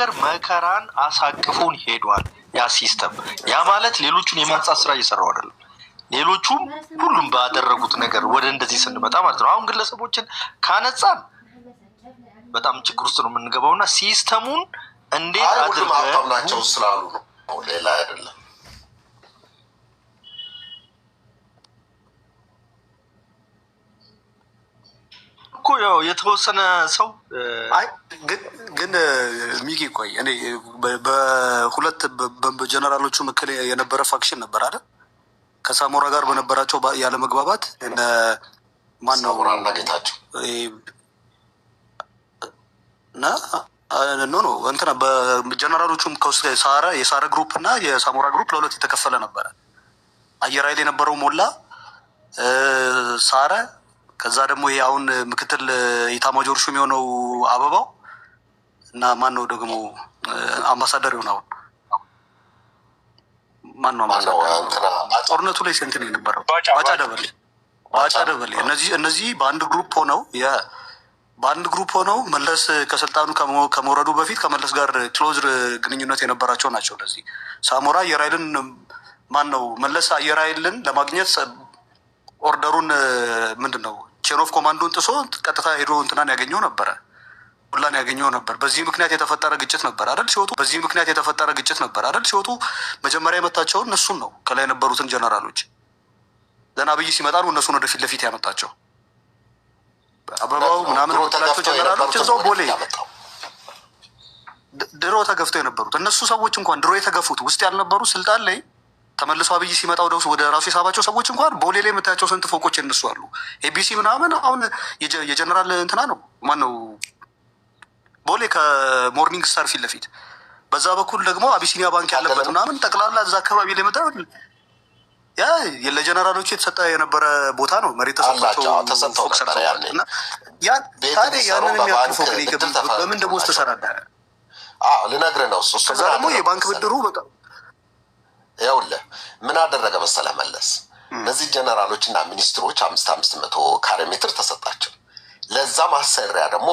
ነገር መከራን አሳቅፎን ሄዷል ያ ሲስተም። ያ ማለት ሌሎቹን የማንጻት ስራ እየሰራው አይደለም። ሌሎቹም ሁሉም ባደረጉት ነገር ወደ እንደዚህ ስንመጣ ማለት ነው። አሁን ግለሰቦችን ካነጻን በጣም ችግር ውስጥ ነው የምንገባው እና ሲስተሙን እንዴት አድርገን ናቸው ስላሉ ነው ሌላ አይደለም እኮ ያው የተወሰነ ሰው ግን ሚጊ ቆይ እኔ በሁለት በጀነራሎቹ መካከል የነበረ ፋክሽን ነበር አይደል? ከሳሞራ ጋር በነበራቸው ያለ መግባባት ማን ነው ጌታቸው ኖ እንትና በጀነራሎቹም ከውስጥ የሳረ ግሩፕ እና የሳሞራ ግሩፕ ለሁለት የተከፈለ ነበረ። አየር ኃይል የነበረው ሞላ ሳረ፣ ከዛ ደግሞ ይሄ አሁን ምክትል ኢታማጆር ሹም የሆነው አበባው እና ማን ነው ደግሞ አምባሳደር የሆነ አሁን ማን ነው ጦርነቱ ላይ እንትን የነበረው ባጫ ደበሌ እነዚህ በአንድ ግሩፕ ሆነው መለስ ከስልጣኑ ከመውረዱ በፊት ከመለስ ጋር ክሎዝ ግንኙነት የነበራቸው ናቸው። ለዚህ ሳሞራ አየር ኃይልን መለስ አየር ኃይልን ለማግኘት ኦርደሩን ምንድን ነው ቼን ኦፍ ኮማንዶን ጥሶ ቀጥታ ሄዶ እንትናን ያገኘው ነበረ፣ ሁላን ያገኘው ነበር። በዚህ ምክንያት የተፈጠረ ግጭት ነበር አይደል? ሲወጡ መጀመሪያ የመታቸውን እነሱን ነው፣ ከላይ የነበሩትን ጀነራሎች። ዘና አብይ ሲመጣ ነው እነሱን ወደፊት ለፊት ያመጣቸው። አበባው ምናምን ወጥላቸው ጀነራሎች እዛው ቦሌ ድሮ ተገፍተው የነበሩት እነሱ ሰዎች እንኳን ድሮ የተገፉት ውስጥ ያልነበሩ ስልጣን ላይ ተመልሶ አብይ ሲመጣ ወደ ራሱ የሳባቸው ሰዎች እንኳን ቦሌ ላይ የምታያቸው ስንት ፎቆች እነሱ አሉ። ኤቢሲ ምናምን አሁን የጀነራል እንትና ነው ማነው ቦሌ ከሞርኒንግ ስታር ፊት ለፊት በዛ በኩል ደግሞ አቢሲኒያ ባንክ ያለበት ምናምን ጠቅላላ እዛ አካባቢ ላይ መጣ። ያ ለጀነራሎች የተሰጠ የነበረ ቦታ ነው። መሬት ተሰጥቷቸው ፎቅ ሰርተዋል። እና ታዲያ ያንን የሚያክል ፎቅ በምን ደግሞ ውስጥ ተሰራዳ ልነግርህ ነው። ከዛ ደግሞ የባንክ ብድሩ በቃ ይኸውልህ ምን አደረገ መሰለህ መለስ፣ እነዚህ ጀነራሎች እና ሚኒስትሮች 500 ካሬ ሜትር ተሰጣቸው። ለዛ ማሰሪያ ደግሞ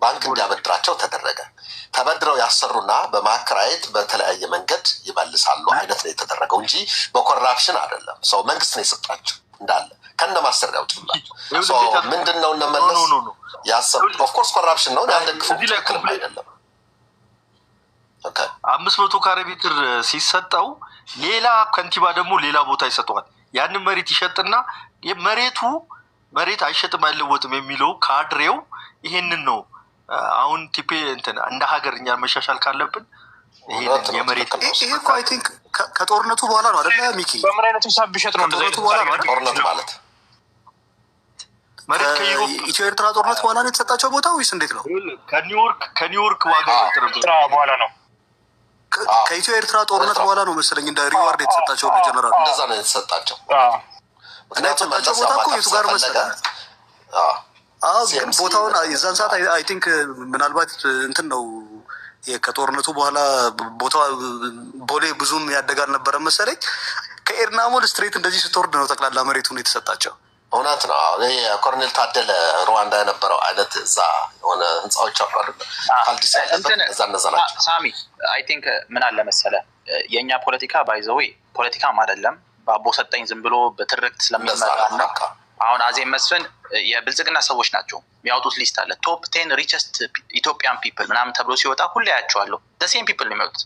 ባንክ እንዲያበድራቸው ተደረገ። ተበድረው ያሰሩና በማከራየት በተለያየ መንገድ ይመልሳሉ አይነት ነው የተደረገው እንጂ በኮራፕሽን አይደለም። ሰው መንግስት ነው የሰጣቸው እንዳለ ከነ ማሰሪያው ጭምር። ምንድን ነው እነመለስ ያሰሩት? ኦፍኮርስ ኮራፕሽን ነው ያደግፉ አይደለም። 500 ካሬ ሜትር ሲሰጠው ሌላ ከንቲባ ደግሞ ሌላ ቦታ ይሰጠዋል። ያንን መሬት ይሸጥና መሬት አይሸጥም አይለወጥም የሚለው ካድሬው ይሄንን ነው። አሁን ቲፔ እንደ ሀገር እኛ መሻሻል ካለብን የመሬት ይሄ እኮ አይ ቲንክ ከጦርነቱ በኋላ ነው አይደለ ሚኪ? በምን አይነት ሂሳብ ቢሸጥ ነው እንደዚህ ጦርነቱ ማለት መሬት ኢትዮ ኤርትራ ጦርነት በኋላ ነው የተሰጣቸው ቦታ ወይስ እንዴት ነው? ከኒውዮርክ ዋጋ በኋላ ነው ከኢትዮ ኤርትራ ጦርነት በኋላ ነው መሰለኝ እንደ ሪዋርድ የተሰጣቸው ጀነራል። እንደዛ ነው የተሰጣቸው እና የተሰጣቸው ቦታ እኮ የቱ ጋር መሰለህ? ግን ቦታውን የዛን ሰዓት አይ ቲንክ ምናልባት እንትን ነው ከጦርነቱ በኋላ ቦታ ቦሌ ብዙም ያደግ አልነበረም መሰለኝ። ከኤርናሞል ስትሬት እንደዚህ ስትወርድ ነው ጠቅላላ መሬቱን የተሰጣቸው። እውነት ነው። ኮሎኔል ታደለ ሩዋንዳ የነበረው አይነት እዛ የሆነ ህንፃዎች አሉ አይደል? ካልዲስ እዛ እነዛ ናቸው። ሳሚ አይ ቲንክ ምን አለ መሰለህ የእኛ ፖለቲካ ባይዘዌ ፖለቲካም አይደለም በአቦ ሰጠኝ ዝም ብሎ በትርክት ስለሚመራ ነው። አሁን አዜብ መስፍን የብልጽግና ሰዎች ናቸው የሚያወጡት ሊስት አለ። ቶፕ 10 ሪቸስት ኢትዮጵያን ፒፕል ምናምን ተብሎ ሲወጣ ሁሌ ያያቸዋለሁ። ደሴም ፒፕል ነው የሚወጡት።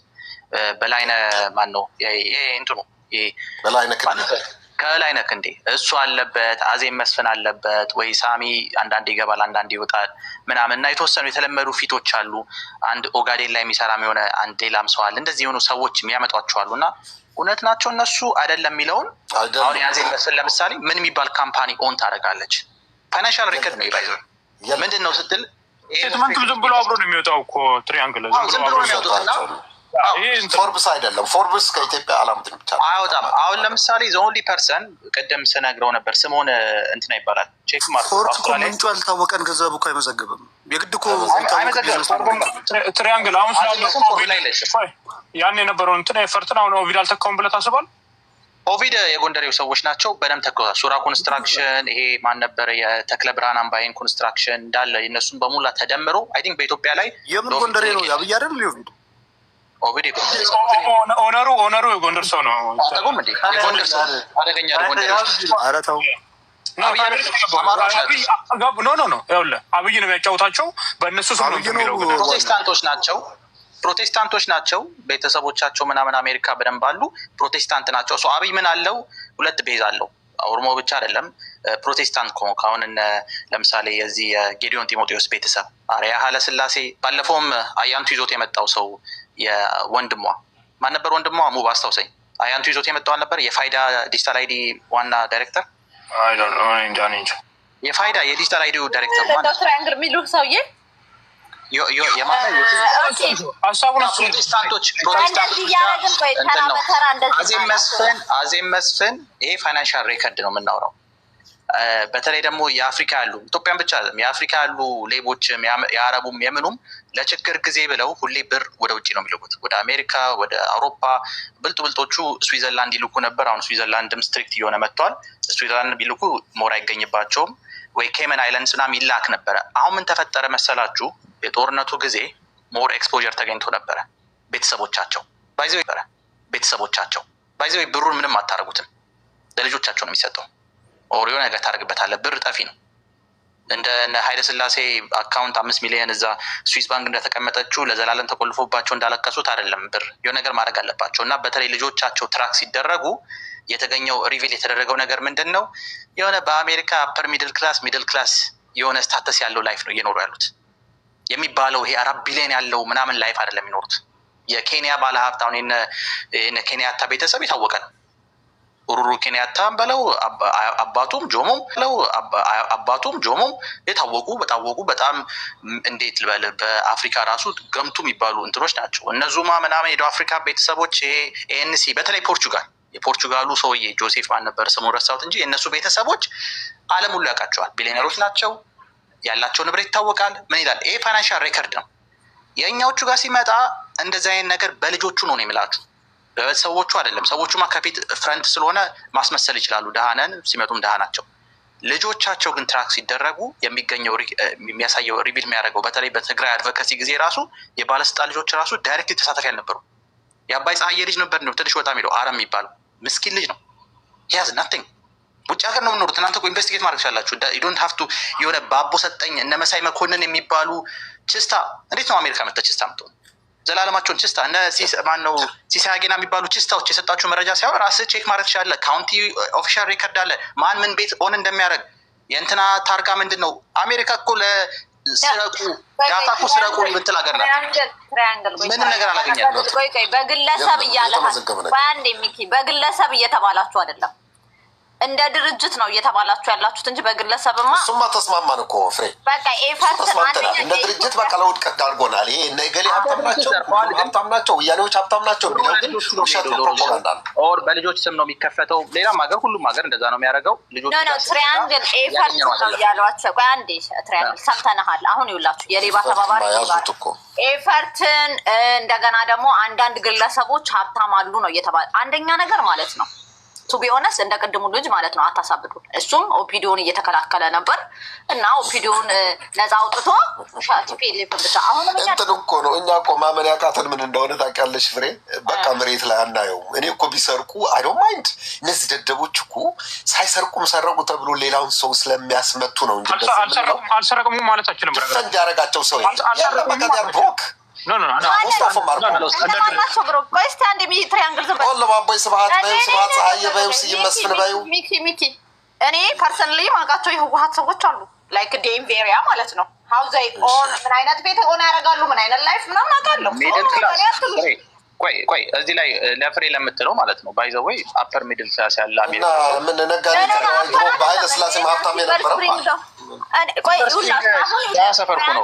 በላይነህ ማን ነው ይሄ እንትኑ ከላይነህ ክንዴ እሱ አለበት፣ አዜብ መስፍን አለበት ወይ ሳሚ አንዳንድ ይገባል አንዳንድ ይወጣል ምናምን እና የተወሰኑ የተለመዱ ፊቶች አሉ። አንድ ኦጋዴን ላይ የሚሰራም የሆነ አንድ ሌላም ሰው አለ። እንደዚህ የሆኑ ሰዎች የሚያመጧቸዋሉ እና እውነት ናቸው እነሱ አይደለም የሚለውን አሁን የአዜብ መስፍን ለምሳሌ ምን የሚባል ካምፓኒ ኦን ታደርጋለች? ፋይናንሻል ሪከርድ ነው ይባይዘው ምንድን ነው ስትል ስቴትመንቱ ዝም ብሎ አብሮ ነው የሚወጣው እኮ ትሪያንግል ዝም ብሎ ነው የሚወጡትና ፎርብስ አይደለም። ፎርብስ ከኢትዮጵያ አላምትን ብቻ አይወጣም። አሁን ለምሳሌ ዘኦንሊ ፐርሰን ቅድም ስነግረው ነበር ስምኦን እንትና ይባላል። ቼክ ማርክ ፎርብስ እኮ ምንጩ አልታወቀን ገንዘቡ እኮ አይመዘግብም። የግድ እኮ ትሪያንግል አሁን ያን የነበረውን እንትን ኤፈርትን አሁን ኦቪድ አልተካውም ብለህ ታስባል? ኦቪድ የጎንደሬው ሰዎች ናቸው በደንብ ተክለዋል። ሱራ ኮንስትራክሽን ይሄ ማን ነበረ የተክለ ብርሃን አምባይን ኮንስትራክሽን እንዳለ የነሱን በሙላ ተደምሮ አይ ቲንክ በኢትዮጵያ ላይ የምን ጎንደሬ ነው ያብይ አይደል? ኦቪድ ኦቪድ ኦነሩ የጎንደር ሰው ነው። አጠቁም እንዴ የጎንደር ሰው አደገኛ ጎንደር። ኧረ ተው ኖ ይኸውልህ አብይ ነው የሚያጫውታቸው። በእነሱ ስም ነው የሚለው። ፕሮቴስታንቶች ናቸው። ቤተሰቦቻቸው ምናምን አሜሪካ በደንብ አሉ። ፕሮቴስታንት ናቸው። ሰው አብይ ምን አለው? ሁለት ቤዝ አለው። ኦሮሞ ብቻ አይደለም። ፕሮቴስታንት ከሆንክ አሁን ለምሳሌ የዚህ የጌዲዮን ጢሞቴዎስ ቤተሰብ አርያ ኃይለሥላሴ፣ ባለፈውም አያንቱ ይዞት የመጣው ሰው የወንድሟ ማን ነበር? ወንድሟ ሙብ አስታውሰኝ። አያንቱ ይዞት የመጣው አልነበር? የፋይዳ ዲጂታል አይዲ ዋና ዳይሬክተር የፋይዳ የዲጂታል አይዲ ዳይሬክተር ትራያንግል የሚሉ ሰውዬ ፕሮቴስታንቶች አዜብ መስፍን ይሄ ፋይናንሻል ሬከርድ ነው የምናውራው። በተለይ ደግሞ የአፍሪካ ያሉ ኢትዮጵያን ብቻ አይደለም የአፍሪካ ያሉ ሌቦችም የአረቡም የምኑም ለችግር ጊዜ ብለው ሁሌ ብር ወደ ውጭ ነው የሚልኩት፣ ወደ አሜሪካ፣ ወደ አውሮፓ። ብልጦቹ ስዊዘርላንድ ይልኩ ነበር። አሁን ስዊዘርላንድም ስትሪክት እየሆነ መጥቷል። ስዊዘርላንድ ቢልኩ ሞር አይገኝባቸውም። ወይ ኬመን አይላንድስ ምናምን ይላክ ነበረ። አሁን ምን ተፈጠረ መሰላችሁ? የጦርነቱ ጊዜ ሞር ኤክስፖዠር ተገኝቶ ነበረ። ቤተሰቦቻቸው ባይዘው ብሩን ምንም አታረጉትም፣ ለልጆቻቸው ነው የሚሰጠው። ኦሪዮ ነገር ታደርግበታለህ። ብር ጠፊ ነው። እንደ ኃይለሥላሴ አካውንት 5 ሚሊዮን እዛ ስዊስ ባንክ እንደተቀመጠችው ለዘላለም ተቆልፎባቸው እንዳለቀሱት አይደለም። ብር የሆነ ነገር ማድረግ አለባቸው። እና በተለይ ልጆቻቸው ትራክ ሲደረጉ የተገኘው ሪቪል የተደረገው ነገር ምንድን ነው? የሆነ በአሜሪካ አፐር ሚድል ክላስ የሆነ ስታተስ ያለው ላይፍ ነው እየኖሩ ያሉት የሚባለው። ይሄ 4 ቢሊዮን ያለው ምናምን ላይፍ አይደለም የሚኖሩት። የኬንያ ባለሀብት አሁን የነ ኬንያታ ቤተሰብ የታወቀ ነው። ኡሩሩ ኬንያታም በለው አባቱም ጆሞም የታወቁ በጣም እንዴት ልበል በአፍሪካ ራሱ ገምቱ የሚባሉ እንትኖች ናቸው። እነዙማ ምናምን የደቡብ አፍሪካ ቤተሰቦች ኤንሲ በተለይ የፖርቹጋሉ ሰውዬ ጆሴፍ ማን ነበር ስሙ ረሳሁት እንጂ የእነሱ ቤተሰቦች ዓለም ሁሉ ያውቃቸዋል። ቢሊዮነሮች ናቸው። ያላቸው ንብረት ይታወቃል። ምን ይላል? ይሄ ፋይናንሻል ሬከርድ ነው። የእኛዎቹ ጋር ሲመጣ እንደዚህ አይነት ነገር በልጆቹ ነው የሚላችሁ፣ በሰዎቹ አይደለም። ሰዎቹማ ከፊት ፍረንት ስለሆነ ማስመሰል ይችላሉ። ደሃነን ሲመጡም ደሃ ናቸው። ልጆቻቸው ግን ትራክ ሲደረጉ የሚያሳየው ሪቪል የሚያደርገው በተለይ በትግራይ አድቮካሲ ጊዜ ራሱ የባለስልጣን ልጆች ራሱ ዳይሬክት ተሳታፊ አልነበሩ። የአባይ ፀሐዬ ልጅ ነበር ነው ትንሽ ወጣ የሚለው አረም የሚባለው ምስኪን ልጅ ነው። ያዝ ናቲንግ ውጭ ሀገር ነው የምኖሩት። እናንተ እኮ ኢንቨስቲጌት ማድረግ ቻላችሁ። ዶንት ሀፍቱ የሆነ በአቦ ሰጠኝ እነ መሳይ መኮንን የሚባሉ ችስታ እንዴት ነው አሜሪካ መጣ ችስታ ምትሆን ዘላለማቸውን ችስታ እነ ማነው ሲሳይ አጌና የሚባሉ ችስታዎች የሰጣችሁ መረጃ ሳይሆን ራስህ ቼክ ማድረግ ትችላለህ። ካውንቲ ኦፊሻል ሬከርድ አለ። ማን ምን ቤት ኦን እንደሚያደርግ የእንትና ታርጋ ምንድን ነው። አሜሪካ እኮ ለስረቁ ዳታ እኮ ስረቁ የምትል ሀገር ናት። ምንም ነገር አላገኛለሁ። በግለሰብ በግለሰብ እየተባላችሁ አይደለም እንደ ድርጅት ነው እየተባላችሁ ያላችሁት እንጂ በግለሰብማ እሱማ ተስማማን እኮ ፍሬ በቃ ተስማምተናል። እንደ ድርጅት በቃ ለውድቀት ዳርጎናል። ይሄ እነ ገሌ ሀብታም ናቸው ወያኔዎች ሀብታም ናቸው የሚለው ግን ውሸት ነው፣ ፕሮፓጋንዳ ነው። ኦር በልጆች ስም ነው የሚከፈተው። ሌላም ሀገር ሁሉም ሀገር እንደዛ ነው የሚያደርገው። ልጆች ትሪያንግል ኤፈርት ነው እያሏቸው። ቆይ አንዴ ትሪያንግል ሰምተንሃል። አሁን ይውላችሁ የሌባ ተባባሪ ያዙት እኮ ኤፈርትን እንደገና ደግሞ አንዳንድ ግለሰቦች ሀብታም አሉ ነው እየተባለ አንደኛ ነገር ማለት ነው። ቱ ቢ ኦነስት እንደ ቅድሙ ልጅ ማለት ነው አታሳብዱ። እሱም ኦፒዲዮን እየተከላከለ ነበር እና ኦፒዲዮን ነፃ አውጥቶ ቲፒኤልኤፍ ብቻ አሁን እንትን እኮ ነው። እኛ እኮ ማመን ያቃተን ምን እንደሆነ ታውቂያለሽ ፍሬ? በቃ መሬት ላይ አናየውም። እኔ እኮ ቢሰርቁ አይ ዶንት ማይንድ። እነዚህ ደደቦች እኮ ሳይሰርቁም ሰረቁ ተብሎ ሌላውን ሰው ስለሚያስመቱ ነው እንጂ አልሰረቅም ማለት አችልም። እንዲያረጋቸው ሰው ያለበቀር ብሮክ እኔ ፐርሰናሊ ማውቃቸው የህወሀት ሰዎች አሉ። ላይክ ዴም ቬሪያ ማለት ነው። ሀው ዘይ ኦን ምን አይነት ቤት ኦን ያደርጋሉ፣ ምን አይነት ላይፍ ምናምን አውቃለሁ። ቆይ እዚህ ላይ ለፍሬ ለምትለው ማለት ነው ባይ ዘ ወይ አፐር ሚድል ክላስ ያለ አሜሪካ ምን ነጋዴ በኃይለ ሥላሴ ሀብታም የነበረው ቆይ ሰፈር እኮ ነው።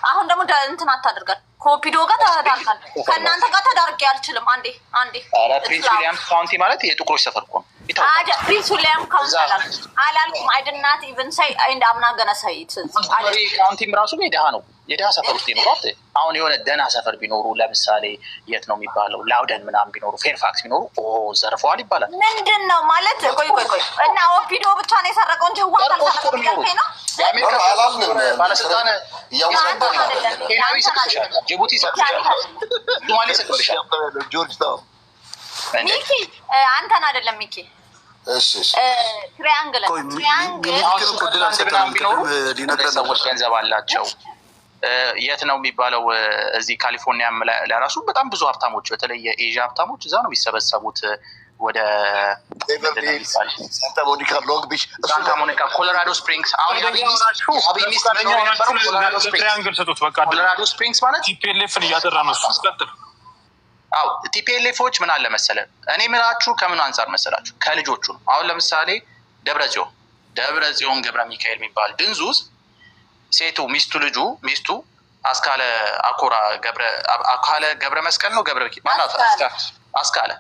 አሁን ደግሞ እንትን አታድርጋል። ኮፒዶ ጋር ተዳርጋል። ከእናንተ ጋር ተዳርጌ አልችልም። አንዴ ፕሪንስ ዊሊያም ካውንቲ ማለት የጥቁሮች ሰፈር እኮ ነው። ፕሪንስ ዊሊያም ካውንቲ አላልኩም። አይድናት ኢቨን ሳይ እንደ አምና ገና ሳይት ካውንቲም ራሱ የድሃ ነው። የድሃ ሰፈር ውስጥ ይኖሯት። አሁን የሆነ ደህና ሰፈር ቢኖሩ ለምሳሌ የት ነው የሚባለው ላውደን ምናምን ቢኖሩ ፌርፋክስ ቢኖሩ ዘርፈዋል ይባላል። ምንድን ነው ማለት ቆይ እና ኦፒዶ ብቻ ነው የሰረቀው እንጂ ህዋት አልሰረቀም ነው ባለስልጣን ኬንያዊ ይሰጥብሻል፣ ጅቡቲ ይሰጥብሻል፣ ሶማሌ ይሰጥብሻል። ጆርጅ ታውን ሚኪ አንተን አይደለም ሚኪ ትሪያንግል ሰዎች ገንዘብ አላቸው። የት ነው የሚባለው? እዚህ ካሊፎርኒያ ለራሱ በጣም ብዙ ሀብታሞች በተለይ የኤዥያ ሀብታሞች እዛ ነው የሚሰበሰቡት። ወደ ሳንታ ሞኒካ፣ ሎንግ ቢች፣ ሳንታ ሞኒካ፣ ኮሎራዶ ስፕሪንግስ። አሁን ኮሎራዶ ስፕሪንግስ ማለት ቲፒኤልኤፍን እያጠራ ነው። አዎ ቲፒኤልኤፎች ምን አለ መሰለ፣ እኔ ምላችሁ ከምን አንጻር መሰላችሁ? ከልጆቹ ነው። አሁን ለምሳሌ ደብረጽዮን ገብረ ሚካኤል የሚባል ድንዙዝ ሴቱ ሚስቱ አስካለ አኮራ ገብረ መስቀል ነው ገብረ ማናት አስካለ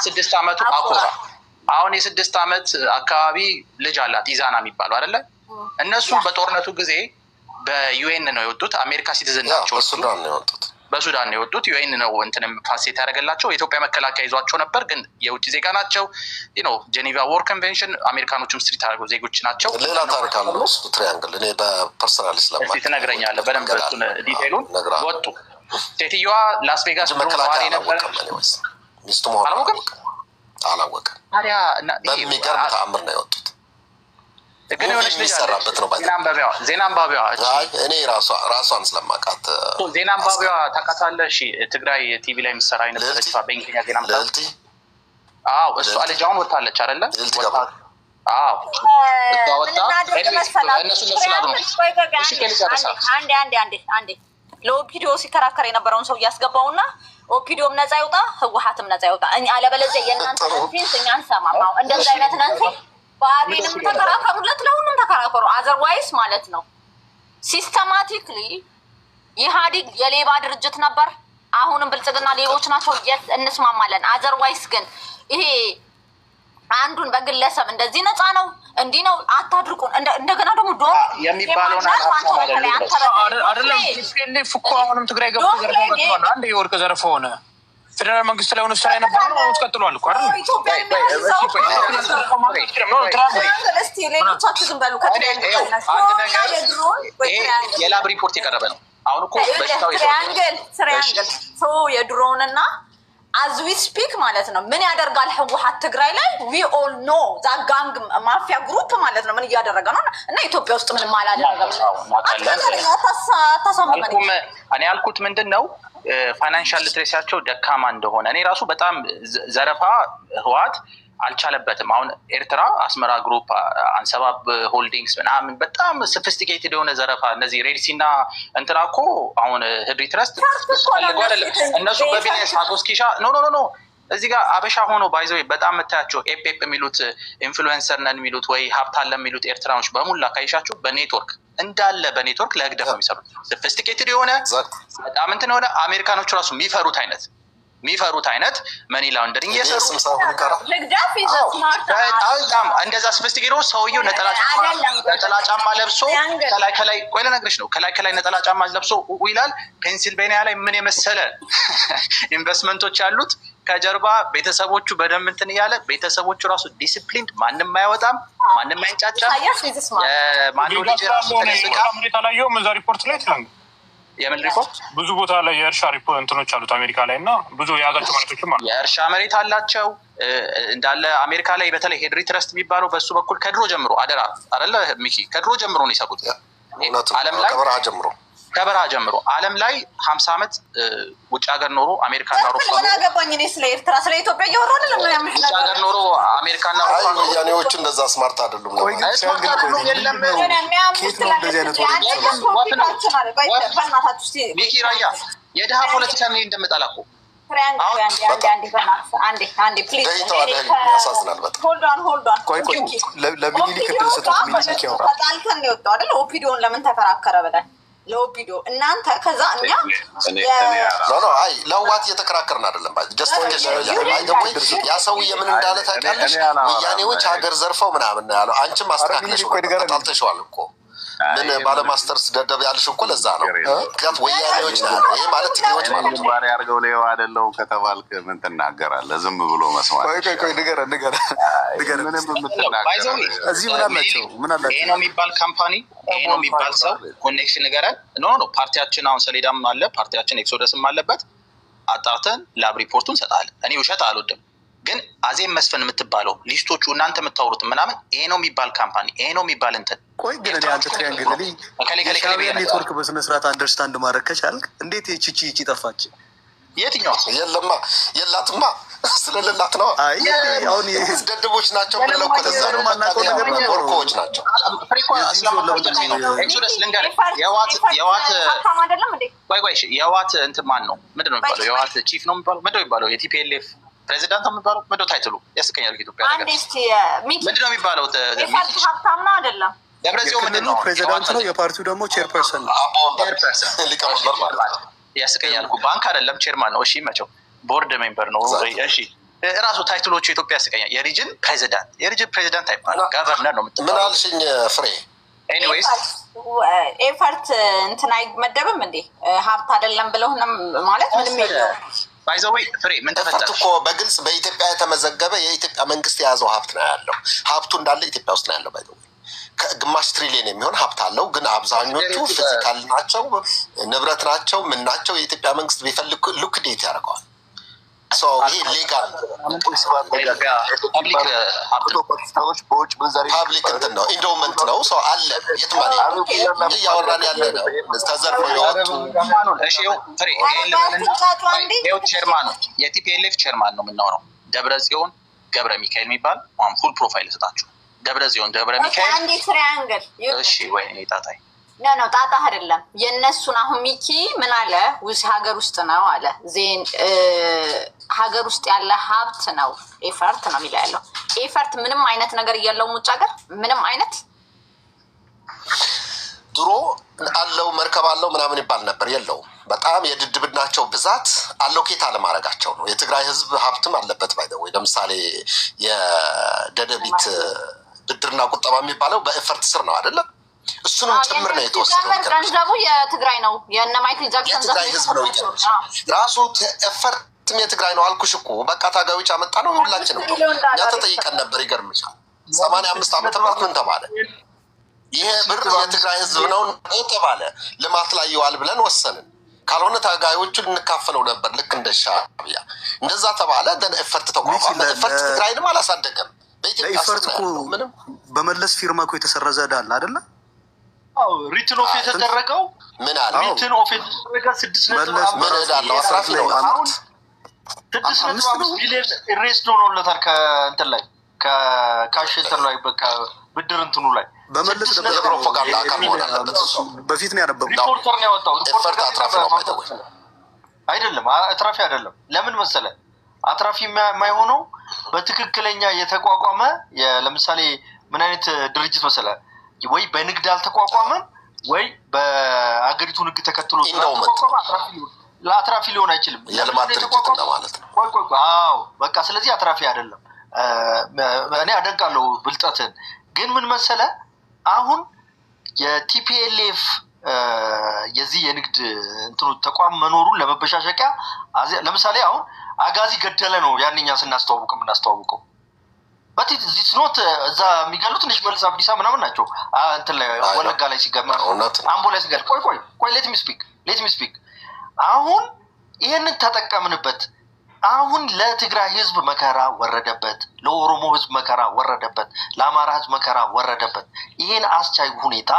6 ዓመቱ አኮራ አሁን የ6 ዓመት አካባቢ ልጅ አላት ኢዛና የሚባለው አይደለ? እነሱ በጦርነቱ ጊዜ በዩኤን ነው የወጡት። አሜሪካ ሲቲዝን ናቸው። በሱዳን ነው የወጡት። ዩኤን ነው እንትንም ፋሴት ያደረገላቸው። የኢትዮጵያ መከላከያ ይዟቸው ነበር፣ ግን የውጭ ዜጋ ናቸው። ጄኔቫ ወር ኮንቬንሽን አሜሪካኖችም ስትሪት አድርገው ዜጎች ናቸው። ሌላ ታሪክ አለው እሱ ትሪያንግል። እኔ በፐርሰናሊ ስለማውቅ ትነግረኛለህ በደንብ እሱን ዲቴይሉን። ወጡ ሴትዮዋ ላስ ቬጋስ ነዋሪ ነበር። ሚስቱ መሆን አላወቅም። በሚገርም ተአምር ነው የወጡት። ግን የሆነች ልጅ የሚሰራበት ነው። ዜና አንባቢዋ እኔ ራሷን ስለማውቃት ዜና አንባቢዋ ታውቃታለህ? ትግራይ ቲቪ ላይ የምትሰራ የነበረች በእንግሊዝኛ ዜና ምታወጣ። እሷ ልጅ አሁን ወጥታለች አይደለ? እሷ ወጣ። እነሱ ስላሉ ነው። አንዴ ለኦፒዲዮ ሲከራከር የነበረውን ሰው እያስገባውና ኦፒዲዮም ነፃ ይውጣ፣ ህወሓትም ነፃ ይውጣ። አለበለዚያ የእናንተ ነንፊንስ እኛ አንሰማም። እንደዛ አይነት ነንፊ በአቤንም ተከራከሩለት፣ ለሁሉም ተከራከሩ። አዘርዋይስ ማለት ነው ሲስተማቲክሊ ኢህአዴግ የሌባ ድርጅት ነበር። አሁንም ብልጽግና ሌቦች ናቸው። የት እንስማማለን። አዘርዋይስ ግን ይሄ አንዱን በግለሰብ እንደዚህ ነፃ ነው እንዲህ ነው አታድርቁን። እንደገና ደግሞ ዶ የሚባለውን አይደለም ቲፒኤልኤፍ እኮ አሁንም ትግራይ ገብቶ ዘርፎ መጥቷል። አንድ የወርቅ ዘርፎ ሆነ ፌደራል መንግስት ላይ ሆነ ስራ የነበረ ነው። አሁን ቀጥሏል እኮ አይደል? የላብ ሪፖርት የቀረበ ነው። አሁን እኮ የድሮውን እና አዝ ዊ ስፒክ ማለት ነው ምን ያደርጋል ህወሓት ትግራይ ላይ ዊ ኦል ኖ ዛጋንግ ማፊያ ግሩፕ ማለት ነው ምን እያደረገ ነው። እና ኢትዮጵያ ውስጥ ምንም አላደረገም። እኔ ያልኩት ምንድን ነው ፋይናንሻል ሊትሬሲያቸው ደካማ እንደሆነ እኔ ራሱ በጣም ዘረፋ ህወሓት አልቻለበትም። አሁን ኤርትራ አስመራ ግሩፕ፣ አንሰባብ ሆልዲንግስ ምናምን በጣም ሶፊስቲኬትድ የሆነ ዘረፋ እነዚህ ሬድሲ እና እንትና እኮ አሁን ህድሪ ትረስት ፈልጎ አይደለም እነሱ በቢዝነስ አጎስኪሻ ኖ እዚህ ጋር አበሻ ሆኖ ባይዘው በጣም የምታያቸው ኤፔፕ የሚሉት ኢንፍሉዌንሰር ነን የሚሉት ወይ ሀብታለ የሚሉት ኤርትራኖች በሙላ ካይሻቸው በኔትወርክ እንዳለ በኔትወርክ ለህግደፍ ነው የሚሰሩት። ሶፊስቲኬትድ የሆነ በጣም እንትን የሆነ አሜሪካኖቹ ራሱ የሚፈሩት አይነት መኒ ላውንደሪንግ እየሰሩ በጣም እንደዛ ሶፊስቲኬትድ ሰውየው ነጠላ ጫማ ለብሶ ከላይ ቆይ ልነግርሽ ነው ከላይ ነጠላ ጫማ ለብሶ ይላል። ፔንሲልቬኒያ ላይ ምን የመሰለ ኢንቨስትመንቶች ያሉት ከጀርባ ቤተሰቦቹ በደንብ እንትን እያለ ቤተሰቦቹ ራሱ ዲሲፕሊንድ፣ ማንም አይወጣም፣ ማንም አይንጫጫም። ማነው ልጅ ራሱ አላየሁም እዛ ሪፖርት ላይ ትላንት የምን ሪፖርት ብዙ ቦታ ላይ የእርሻ እንትኖች አሉት አሜሪካ ላይ እና ብዙ የያዛቸው መሬቶችም አሉ። የእርሻ መሬት አላቸው እንዳለ አሜሪካ ላይ በተለይ ሄድሪ ትረስት የሚባለው በሱ በኩል ከድሮ ጀምሮ አደራ አይደለ ሚኪ ከድሮ ጀምሮ ነው የሰሩት። ዓለም ላይ ከበረሃ ጀምሮ ዓለም ላይ 50 ዓመት ውጭ ሀገር ኖሮ አሜሪካና አውሮፓ ነው ያገባኝ። እኔ ስለ ኤርትራ ስለ ኢትዮጵያ እያወራሁ አይደለም። ውጭ ሀገር ኖሮ አሜሪካና አውሮፓ ነው። ወያኔዎች እንደዛ ስማርት አይደሉም ነው ሚኪ ራያ የድሃ ፖለቲካ ምን እንደምጠላ እኮ ኦፒዲዮን ለምን ተከራከረ ብለን ለኦፒዲዮ እናንተ ከዛ እኛ ለህወሓት እየተከራከርን አይደለም። ያ ሰውዬ ምን እንዳለ ታውቂያለሽ? ወያኔዎች ሀገር ዘርፈው ምናምን ያለው አንቺም አስተካክለሽ ተጣልተሽዋል እኮ ምን ባለማስተርስ ደደብ ያልሽ እኮ ለዛ ነው። ምክንያት ወያኔዎች ነው። ይሄ ማለት ትግሬዎች ማለት ነው። ባሪ አድርገው ሌዋ አይደለው ከተባልክ ምን ትናገራለህ? ዝም ብሎ መስማት። ቆይ ንገረን። ምንም የምትናገረው እዚህ ምን አላቸው? ይሄ ነው የሚባል ካምፓኒ፣ ይሄ ነው የሚባል ሰው ኮኔክሽን ንገረን። ኖ ፓርቲያችን አሁን ሰሌዳም አለ፣ ፓርቲያችን ኤክሶደስም አለበት። አጣርተን ላብ ሪፖርቱን እንሰጣለን። እኔ ውሸት አልወድም፣ ግን አዜብ መስፍን የምትባለው ሊስቶቹ እናንተ የምታወሩት ምናምን ይሄ ነው የሚባል ካምፓኒ፣ ይሄ ነው የሚባል እንትን። ቆይ ግን እኔ አንተ ትሪያንግል ኔትወርክ በስነ ስርዓት አንደርስታንድ ማድረግ ከቻልክ እንዴት ይቺ ጠፋች? የትኛው የለማ የላትማ ስለሌላት ነው። አይ አሁን ደደቦች ናቸው ብለው እኮ ለዛ ነው ማናውቀው ነገር ነው። ወርቆዎች ናቸው። ኤክሶደስ ልንገርህ፣ የዋት እንትን ማን ነው? ምንድን ነው የሚባለው? የዋት ቺፍ ነው የሚባለው? ምንድን ነው የሚባለው? የቲፒኤልኤፍ ፕሬዚዳንት ነው የሚባለው? ምንድን ነው ታይትሉ? ያስቀኛል። ኢትዮጵያ ነገር ምንድን ነው የሚባለው? ሀብታም ነው አይደለም? ደብረጽዮን ምንድን ነው? ፕሬዚዳንት ነው። የፓርቲው ደግሞ ቼርፐርሰን ነው። ሊቀመንበር ማለት ነው። ያስቀኛል። ባንክ አይደለም፣ ቼርማን ነው። እሺ መቸው ቦርድ ሜምበር ነው። እሺ ራሱ ታይትሎቹ ኢትዮጵያ ያስቀኛል። የሪጅን ፕሬዚዳንት አይባልም፣ ጋቨርነር ነው የምትባለው። ምን አልሽኝ ፍሬ? ኤኒዌይስ ኤፈርት እንትን አይመደብም እንዴ? ሀብት አይደለም ብለው ማለት ምንም የለውም። ባይዘወይ ፍሬ ምን ተፈጠረ? ኤፈርት እኮ በግልጽ በኢትዮጵያ የተመዘገበ የኢትዮጵያ መንግስት የያዘው ሀብት ነው ያለው። ሀብቱ እንዳለ ኢትዮጵያ ውስጥ ነው ያለው። ባይዘወይ ከግማሽ ትሪሊየን የሚሆን ሀብት አለው። ግን አብዛኞቹ ፊዚካል ናቸው፣ ንብረት ናቸው፣ ምን ናቸው። የኢትዮጵያ መንግስት ቢፈልግ ሉክዴት ያደርገዋል። ይሄ ሌጋል ፓብሊክ እንትን ነው፣ ኢንዶመንት ነው። ሰው አለ የትማ እያወራን ያለ ነው። ተዘርፎ የወጡ ቼርማኖች የቲፒኤልኤፍ ቼርማን ነው የምናወራው። ደብረጽዮን ገብረ ሚካኤል የሚባል ፉል ፕሮፋይል ሰጣችሁ። ደብረጽዮን ገብረ ሚካኤል አንዴ ትሪያንግል። እሺ ወይ ጣጣይ ነው ጣጣ አይደለም የእነሱን። አሁን ሚኪ ምን አለ? ሀገር ውስጥ ነው አለ። ዜን ሀገር ውስጥ ያለ ሀብት ነው ኤፈርት ነው የሚለው ያለው። ኤፈርት ምንም አይነት ነገር የለውም ውጭ ሀገር ምንም አይነት ድሮ አለው መርከብ አለው ምናምን ይባል ነበር። የለውም። በጣም የድድብናቸው ብዛት አሎኬት አለማድረጋቸው ነው። የትግራይ ህዝብ ሀብትም አለበት። ባይደወይ ለምሳሌ የደደቢት ብድርና ቁጠባ የሚባለው በኤፈርት ስር ነው አይደለም? እሱንም ጭምር ነው የተወሰነው። ገንዘቡ የትግራይ ነው። የእነ ማይክል ጃክሰን የትግራይ ህዝብ ነው ይገርምሽ። ራሱ ኤፈርትም የትግራይ ነው አልኩሽ እኮ። በቃ ታጋዮች አመጣ ነው። ሁላችንም እኛ ተጠይቀን ነበር። ይገርምሻል 85 ዓመተ ምህረት ምን ተባለ? ይሄ ብር የትግራይ ህዝብ ነው ተባለ። ልማት ላይ ይዋል ብለን ወሰንን። ካልሆነ ታጋዮቹን እንካፈለው ነበር ልክ እንደ ሻዕቢያ። እንደዛ ተባለ። ደን ኤፈርት ተቋቋመ። ኤፈርት ትግራይንም አላሳደገም። በኢትዮጵያ ምንም በመለስ ፊርማ እኮ የተሰረዘ ዕዳ አለ አይደለ? ሪትን ኦፍ የተደረገው ምን አለ? ሪትን ኦፍ የተደረገ 6.5 ቢሊዮን ኢንቨስት ሆኖለታል። ከእንትን ላይ ከካሽ እንትን ላይ ብድር እንትኑ ላይ በመለስ የፕሮፓጋንዳ አካል መሆን አለበት። በፊት ነው ያነበብነው። ሪፖርተር ነው ያወጣው። ኤፈርት አትራፊ ነው አይደለም፣ አትራፊ አይደለም። ለምን መሰለ አትራፊ የማይሆነው በትክክለኛ የተቋቋመ ለምሳሌ ምን አይነት ድርጅት መሰለ ወይ በንግድ አልተቋቋመም ወይ በአገሪቱ ንግድ ተከትሎ ለአትራፊ ሊሆን አይችልም። የልማት ድርጅት እንደማለት ነው። አዎ በቃ ስለዚህ አትራፊ አይደለም። እኔ አደንቃለሁ ብልጠትን። ግን ምን መሰለ አሁን የቲፒኤልኤፍ የዚህ የንግድ እንትኑ ተቋም መኖሩን ለመበሻሸቂያ ለምሳሌ አሁን አጋዚ ገደለ ነው ያንኛ የምናስተዋውቀው ኖት እዛ የሚገሉት ትንሽ መልስ አብዲሳ ምናምን ናቸው። እንትን ላይ ወለጋ ላይ ሲገማ አምቦ ላይ ሲገል ቆይ ሌት ሚ ስፒክ አሁን ይህንን ተጠቀምንበት። አሁን ለትግራይ ህዝብ መከራ ወረደበት፣ ለኦሮሞ ህዝብ መከራ ወረደበት፣ ለአማራ ህዝብ መከራ ወረደበት። ይህን አስቻይ ሁኔታ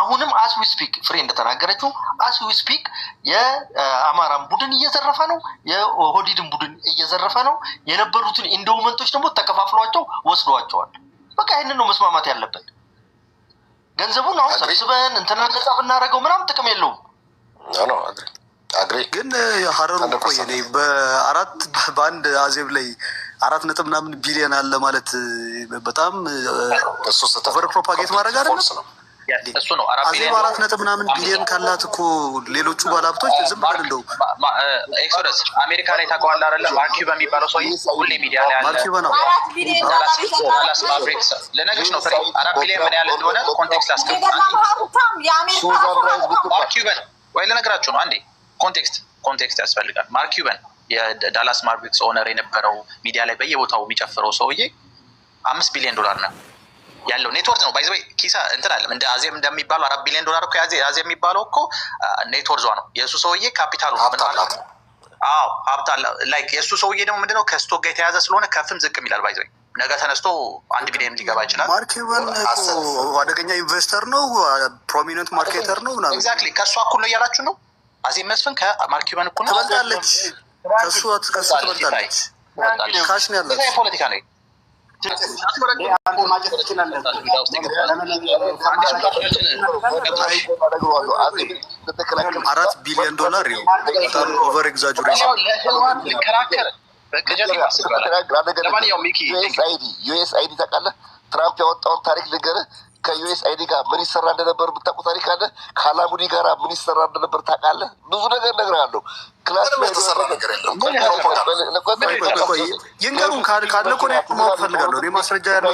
አሁንም አስዊ ስፒክ ፍሬ እንደተናገረችው አስዊ ስፒክ የአማራን ቡድን እየዘረፈ ነው፣ የኦህዴድን ቡድን እየዘረፈ ነው። የነበሩትን ኢንዶመንቶች ደግሞ ተከፋፍሏቸው ወስዷቸዋል። በቃ ይህንን ነው መስማማት ያለበት። ገንዘቡን አሁን ሰብስበን እንትና ነጻ ብናደርገው ምናምን ጥቅም የለውም። ግን ሀረሩ ቆይ በአንድ አዜብ ላይ 4 ምናምን ቢሊዮን አለ ማለት በጣም ኦቨር ፕሮፓጌት ማድረግ አይደለም። እሱ ነው 4 ምናምን ቢሊዮን ካላት እኮ ሌሎቹ ባለሀብቶች ዝም ብለን እንደው ኤክሶደስ አሜሪካ ላይ ታውቀዋለህ አይደለ? ማርክ ኪውበን የሚባለው ሰውዬ ሁሌ ሚዲያ ላይ አለ። ማርክ ኪውበን ነው ለነገሽ ነው ፍሬ 4 ቢሊዮን ምን ያህል እንደሆነ ኮንቴክስት አስቀምጥ። ማርክ ኪውበን ወይ ልነግራችሁ ነው አንዴ ኮንቴክስት ያስፈልጋል። ማርክ ኪውበን የዳላስ ማቨሪክስ ኦነር የነበረው ሚዲያ ላይ በየቦታው የሚጨፍረው ሰውዬ $5 ቢሊዮን ነው ያለው ኔትወርክ ነው። ባይዘ ኪሳ እንትን አለ እንደ አዜም እንደሚባለው $4 ቢሊዮን እኮ አዜም የሚባለው እኮ ኔትወርክ ነው። የእሱ ሰውዬ ካፒታሉ ሀብት ላይክ የእሱ ሰውዬ ደግሞ ምንድነው ከስቶክ ጋር የተያዘ ስለሆነ ከፍም ዝቅም ይላል። ባይዘ ነገ ተነስቶ 1 ቢሊዮን ሊገባ ይችላል። ማርክ ኪውበን አደገኛ ኢንቨስተር ነው፣ ፕሮሚነንት ማርኬተር ነው። ኤግዛክትሊ ከእሱ እኩል ነው እያላችሁ ነው። አዜም መስፍን ከማርክ ኪውበን እኩል ነው። ትበልጣለች፣ ከእሱ ትበልጣለች። ካሽ ነው ያላት ፖለቲካ ነው። 4 ቢሊዮን ዶላር በጣም ኦቨር ኤግዛጁሬሽን። ዩኤስአይዲ ታውቃለህ? ትራምፕ ያወጣውን ታሪክ ልንገርህ። ከዩኤስአይዲ ጋር ምን ይሰራ እንደነበር የምታውቁ ታሪክ አለ። ከአላሙዲ ጋር ምን ይሰራ እንደነበር ታውቃለህ? ብዙ ነገር እነግርሃለሁ። ክላስ የተሰራ ነገር የለም። ይንገሩን ካለ እኮ ማወቅ ፈልጋለሁ። እኔ ማስረጃ ያለው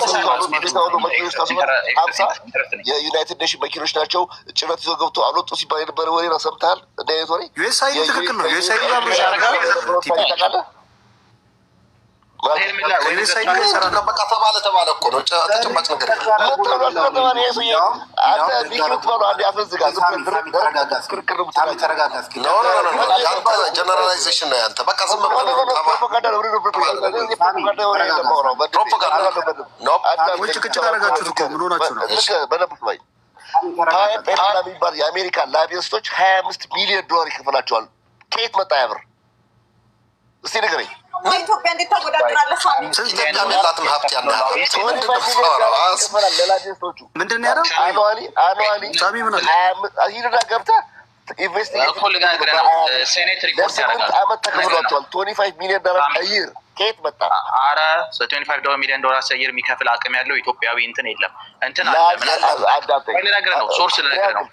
የዩናይትድ ኔሽን መኪኖች ናቸው ጭነት ይዘው ገብቶ አልወጡ ሲባል የነበረ ወሬ ነው። ሰምተሃል? እንደ አይነት ወሬ ዩኤስአይዲ ትክክል ነው። ዩኤስአይዲ ታውቃለህ? በቃ ተባለ እኮ ነው። ተጨማጭ ነገር ጀነራላይዜሽን ነው ያንተ። በቃ ዝም ጭቅጭቅ አደረጋችሁት እኮ ምን ሆናችሁ ነው? የሚባል የአሜሪካ ላቢስቶች $25 ሚሊዮን ይከፈላቸዋል። ከየት መጣ ያ ብር? እስቲ ንገረኝ። ኢትዮጵያ እንዴት ታወዳድራለህ? የላትም ሀብት ያለ ምንድን ነው ያለው? ሳሚ ምን ሂድና ገብተህ ሴኔት ሪፖርት ያደርጋል። ዓመት ተከፍሏቸዋል። $25 ሚሊዮን አየር ከየት መጣ? አረ $25 ሚሊዮን ሰይር የሚከፍል አቅም ያለው ኢትዮጵያዊ እንትን የለም። እንትን ልነግርህ ነው። ሶርስ ልነግርህ ነው።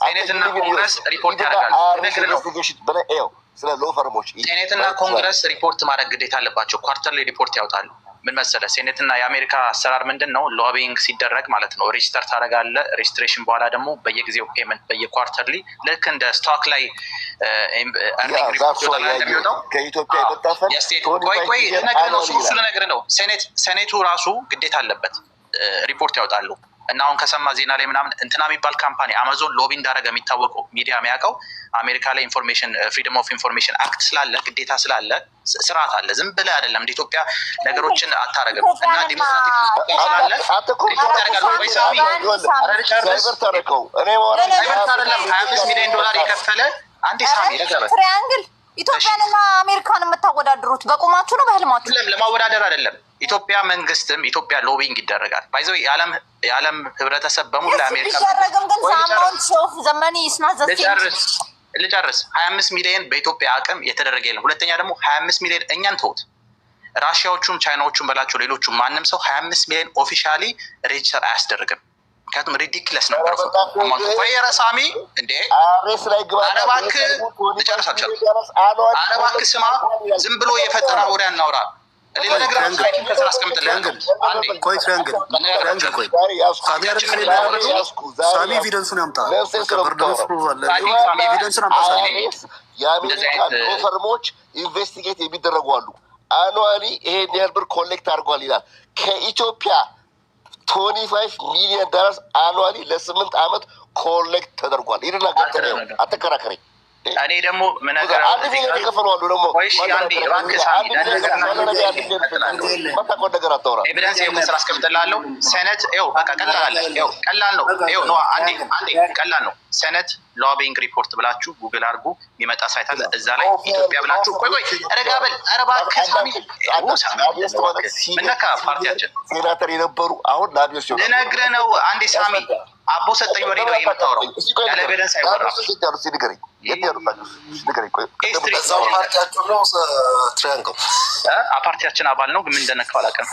ሴኔት እና ኮንግረስ ሪፖርት ያደርጋል። ልነግርህ ነው። ስለ ሎፈርሞች ሴኔትና ኮንግረስ ሪፖርት ማድረግ ግዴታ አለባቸው። ኳርተርሊ ሪፖርት ያወጣሉ። ምን መሰለህ ሴኔትና የአሜሪካ አሰራር ምንድን ነው? ሎቢንግ ሲደረግ ማለት ነው ሬጅስተር ታደርጋለህ። ሬጅስትሬሽን በኋላ ደግሞ በየጊዜው ፔመንት በየኳርተርሊ ልክ እንደ ስቶክ ላይ ኤርኒንግ ሪፖርት እንደሚወጣው ከኢትዮጵያ የመጣፈን ቆይ ልነግርህ ነው። እሱ ልነግርህ ነው። ሴኔቱ ራሱ ግዴታ አለበት ሪፖርት ያወጣሉ። እና አሁን ከሰማ ዜና ላይ ምናምን እንትና የሚባል ካምፓኒ አማዞን ሎቢ እንዳደረገ የሚታወቀው ሚዲያ የሚያውቀው አሜሪካ ላይ ኢንፎርሜሽን ፍሪደም ኦፍ ኢንፎርሜሽን አክት ስላለ ግዴታ ስላለ ስርዓት አለ። ዝም ብለህ አይደለም እንደ ኢትዮጵያ ነገሮችን አታረግም። እና ዲሞክራቲክ ስላለ ያደርጋል። ወይ ሳሚ አይደለም $25 ሚሊዮን የከፈለ አንዴ ሳሚ ለገበ ትሪያንግል ኢትዮጵያንና አሜሪካን የምታወዳድሩት በቁማችሁ ነው በህልማችሁ? ለማወዳደር አይደለም። ኢትዮጵያ መንግስትም ኢትዮጵያ ሎቢንግ ይደረጋል። ባይዘው የዓለም ህብረተሰብ በሙሉ አሜሪካ ቢደረግም ግን ሳማውን ሶፍ ዘመኒ ስናዘ ልጨርስ 25 ሚሊዮን በኢትዮጵያ አቅም የተደረገ የለም። ሁለተኛ ደግሞ 25 ሚሊዮን እኛን ተውት፣ ራሽያዎቹም ቻይናዎቹም በላቸው ሌሎቹም ማንም ሰው 25 ሚሊዮን ኦፊሻሊ ሬጅስተር አያስደርግም። ምክንያቱም ሪዲክለስ ነበር። ሳሚ እንዴ አረባክ ልጨርሳቸው። አረባክ ስማ፣ ዝም ብሎ የፈጠራ ወሬ አናውራ። ሌላ ነገር ከስራ አስቀምጥልህ። ሳሚ ኤቪደንሱን ያምጣ። የአሜሪካ ሎፈርሞች ኢንቨስቲጌት የሚደረጉ አሉ። አኑዋሊ ይሄን ያህል ብር ኮሌክት አድርጓል ይላል። ከኢትዮጵያ $25 ሚሊዮን አኑዋሊ ለ8 ዓመት ኮሌክት ተደርጓል። ይድና ገጠር አተከራከረኝ። እኔ ደግሞ ኤቪደንስ ስራ አስቀምጥልሃለሁ። ሴኔት በቃ ቀላል ነው። ሴኔት ሎቢንግ ሪፖርት ብላችሁ ጉግል አድርጉ፣ የሚመጣ ሳይት አለ። እዛ ላይ ኢትዮጵያ ብላችሁ ቆይ ረጋ በል እባክህ ሳሚ ምነካ ፓርቲያችን ሴናተር የነበሩ አሁን ልነግርህ ነው። አንዴ ሳሚ አቦ ሰጠኝ ወሬ ነው የምታወራው። ያለ ገደን ሳይወራ እዛው ፓርቲያችሁ ነው ትሪያንግል ፓርቲያችን አባል ነው፣ ግን ምን እንደነካው አላውቅም።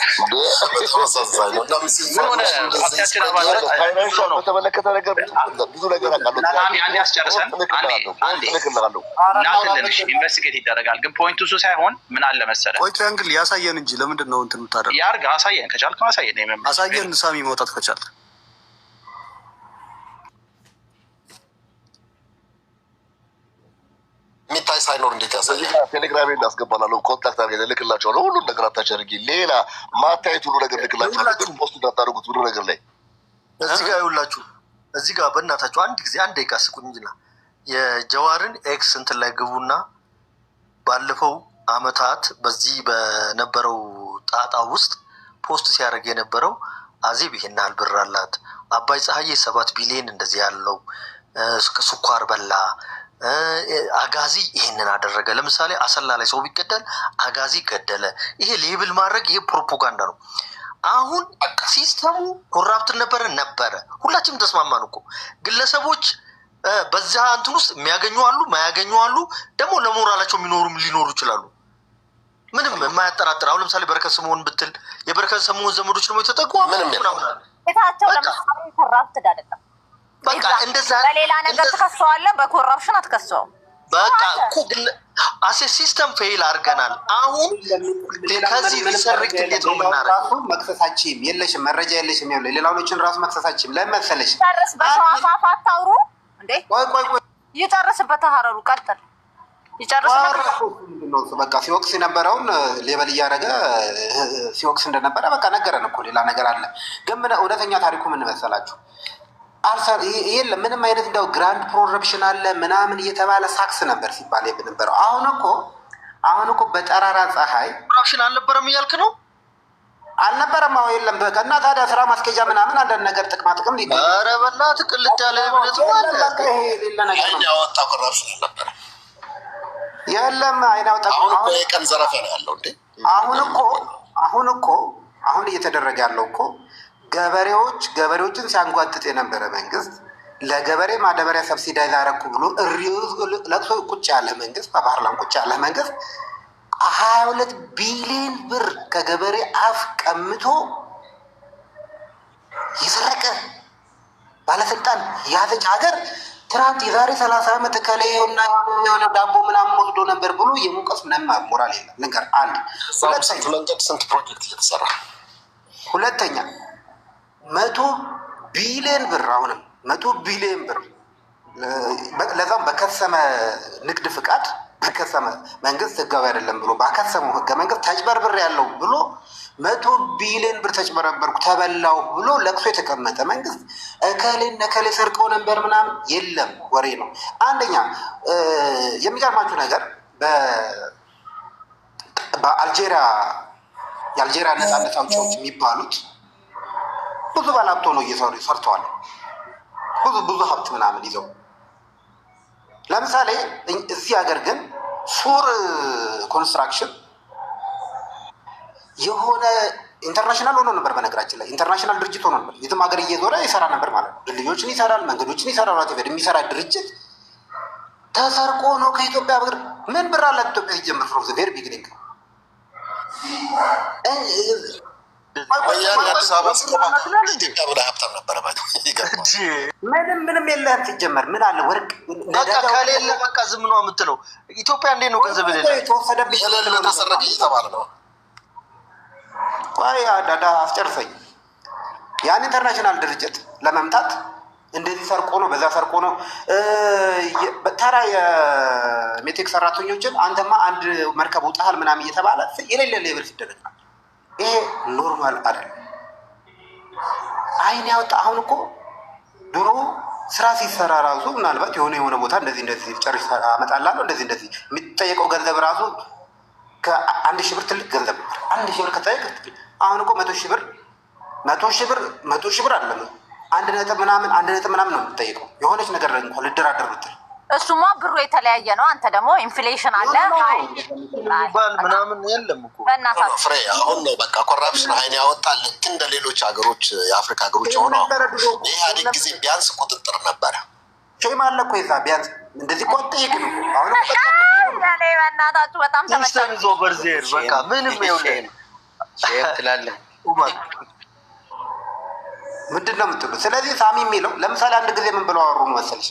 ተመሳሳይ ነው። ምን ሆነ ፓርቲያችን አባል ነው በተመለከተ ነገር ብዙ ነገር አንዴ አስጨርሰን አንዴ ላክልንሽ ኢንቨስቲጌት ይደረጋል። ግን ፖይንቱ እሱ ሳይሆን ምን አለ መሰለህ፣ ወይ ትሪያንግል ያሳየን እንጂ ለምንድን ነው እንትን የምታደርገው? ያርግ አሳየን፣ ከቻልክ አሳየን። አሳየን ሳሚ መውጣት ከቻልክ የሚታይ ሳይኖር እንዴት ያሳያል? ቴሌግራም እንዳስገባላለሁ ኮንታክት አድርገን ልክላቸዋለሁ። ሁሉን ነገር አታቸርጊ። ሌላ ማታየት ሁሉ ነገር ልክላቸዋለሁ። ፖስት እንዳታደርጉት ብዙ ነገር ላይ እዚህ ጋር ይውላችሁ። እዚህ ጋር በእናታችሁ አንድ ጊዜ አንድ ደቂቃ ስቁኝ እንጂና የጀዋርን ኤክስ እንትን ላይ ግቡና ባለፈው አመታት በዚህ በነበረው ጣጣ ውስጥ ፖስት ሲያደርግ የነበረው አዜብ ይሄን ያህል ብር አላት፣ አባይ ፀሐዬ 7 ቢሊዮን እንደዚህ ያለው ስኳር በላ፣ አጋዚ ይሄንን አደረገ። ለምሳሌ አሰላ ላይ ሰው ቢገደል አጋዚ ገደለ። ይሄ ሌብል ማድረግ ይሄ ፕሮፓጋንዳ ነው። አሁን ሲስተሙ ኮራፕት ነበረ። ሁላችንም ተስማማን እኮ። ግለሰቦች በዛ እንትን ውስጥ የሚያገኙ አሉ፣ ማያገኙ አሉ። ደግሞ ለሞራላቸው የሚኖሩም ሊኖሩ ይችላሉ። ምንም የማያጠራጥር። አሁን ለምሳሌ በረከት ስምኦን ብትል የበረከት ስምኦን ዘመዶች ደግሞ የተጠቁ ምንም ቤታቸው ለምሳሌ ኮራፕትድ አይደለም። በቃ እንደዛ በሌላ ነገር ትከሰዋለህ፣ በኮራፕሽን አትከሰውም። በቃ እኮ ግን አሴ ሲስተም ፌል አድርገናል። አሁን ከዚህ ሪሰርክት እንዴት ነው የምናደርገው? መክሰሳችም የለሽም፣ መረጃ የለሽም። ያለ ሌላዎችን ራሱ መክሰሳችም ለመሰለሽ ጨርስ። በሰው አፋፍ አታውሩ እንዴ! ቆይ ይጨርስበት። ሀረሩ ቀጥል። ይጨርስበት። በቃ ሲወቅስ የነበረውን ሌበል እያደረገ ሲወቅስ እንደነበረ በቃ ነገረን እኮ። ሌላ ነገር አለ። ግን እውነተኛ ታሪኩ ምን መሰላችሁ? የለም ምንም አይነት እንደው ግራንድ ፕሮረፕሽን አለ ምናምን እየተባለ ሳክስ ነበር ሲባል የነበረው። አሁን እኮ በጠራራ ፀሐይ ፕሮረፕሽን አልነበረም እያልክ ነው? አልነበረም። አዎ የለም በቃ። እና ታዲያ ስራ ማስኬጃ ምናምን አንዳንድ ነገር ጥቅም ሊገኝ ኧረ በእናትህ ቅልጥ ያለ እምነት ማለት ይሄ ሌላ ነገር ነው። ያወጣ ኮራፕሽን አልነበረ። የለም አይናውጣ። አሁን የቀን ዘረፋ ነው ያለው እንዴ? አሁን እየተደረገ ያለው እኮ ገበሬዎችን ሲያንጓጥጥ የነበረ መንግስት ለገበሬ ማዳበሪያ ሰብሲዳይዝ አደረኩ ብሎ ለቅሶ ቁጭ ያለ መንግስት፣ በፓርላማ ቁጭ ያለ መንግስት 22 ቢሊዮን ብር ከገበሬ አፍ ቀምቶ የሰረቀ ባለስልጣን ያዘች ሀገር ትናንት የዛሬ 30 ዓመት ከሌና የሆነ ዳቦ ምናምን ወስዶ ነበር ብሎ የሙቀስ ምንም ሞራል የለም። ነገር አንድ ስንት ፕሮጀክት እየተሰራ ሁለተኛ 100 ቢሊዮን ብር አሁንም 100 ቢሊዮን ብር ለዛም በከሰመ ንግድ ፍቃድ በከሰመ መንግስት ህጋዊ አይደለም ብሎ ባከሰመው ህገ መንግስት ተጭበርብር ያለው ብሎ 100 ቢሊዮን ብር ተጭበረበርኩ ተበላው ብሎ ለቅሶ የተቀመጠ መንግስት እከሌ ሰርቀው ነበር ምናምን የለም፣ ወሬ ነው። አንደኛ የሚገርማችሁ ነገር የአልጄሪያ ነፃነት አውጪዎች የሚባሉት ብዙ ባለሀብት ሆነው እየሰሩ ሰርተዋል። ብዙ ሀብት ምናምን ይዘው ለምሳሌ እዚህ ሀገር ግን ሱር ኮንስትራክሽን የሆነ ኢንተርናሽናል ሆኖ ነበር። በነገራችን ላይ ኢንተርናሽናል ድርጅት ሆኖ ነበር። የትም ሀገር እየዞረ ይሰራ ነበር ማለት ነው። ድልድዮችን ይሰራል፣ መንገዶችን ይሰራል። የሚሰራ ድርጅት ተሰርቆ ነው ከኢትዮጵያ ብር ምን ብር አላት ኢትዮጵያ ሲጀምር ፍሮም ዘ ቬሪ ቢግኒንግ ምንም የለህም ሲጀመር። ምን አለ ወርቅ ከሌለ በቃ ዝም ነው የምትለው። ኢትዮጵያ እንዴት ነው ገንዘብ የሌለ የተወሰደብሽ ተሰረቀ እየተባለ ነው። ቆይ ዳዳ አስጨርሰኝ። ያን ኢንተርናሽናል ድርጅት ለመምታት እንደዚህ ሰርቆ ነው በዛ ሰርቆ ነው ተራ የሜቴክ ሰራተኞችን አንተማ አንድ መርከብ ውጣሃል ምናምን እየተባለ የሌለ ሌብል ሲደረግ ነው። ይሄ ኖርማል አይደለም። አይን ያወጣ። አሁን እኮ ድሮ ስራ ሲሰራ ራሱ ምናልባት የሆነ ቦታ እንደዚህ ጨርሽ አመጣላለሁ እንደዚህ የሚጠየቀው ገንዘብ ራሱ ከ1,000 ብር ትልቅ ገንዘብ ነበር። 1,000 ብር ከጠየቅ አሁን እኮ 100 ሺህ ብር አለ 1 ነጥብ ምናምን ነው የምትጠይቀው። የሆነች ነገር እንኳን ልደራደር ብትል እሱማ ብሩ የተለያየ ነው። አንተ ደግሞ ኢንፍሌሽን አለ ባል ምናምን የለም እኮ በእናታችሁ ፍሬ አሁን ነው በቃ ኮራፕሽን አይን ያወጣል። ልክ እንደ ሌሎች ሀገሮች የአፍሪካ ሀገሮች ሆነው ኢህአዴግ ጊዜ ቢያንስ ቁጥጥር ነበረ። ሼም አለ እኮ ይዛ ቢያንስ እንደዚህ ቆጥይቅ ነው። አሁን ያኔ በእናታችሁ በጣም ሲስተም ይዞ በርዜር በቃ ምንም ይውለን ትላለህ ምንድን ነው የምትሉ? ስለዚህ ሳሚ የሚለው ለምሳሌ አንድ ጊዜ ምን ብለው አወሩ መሰለሽ?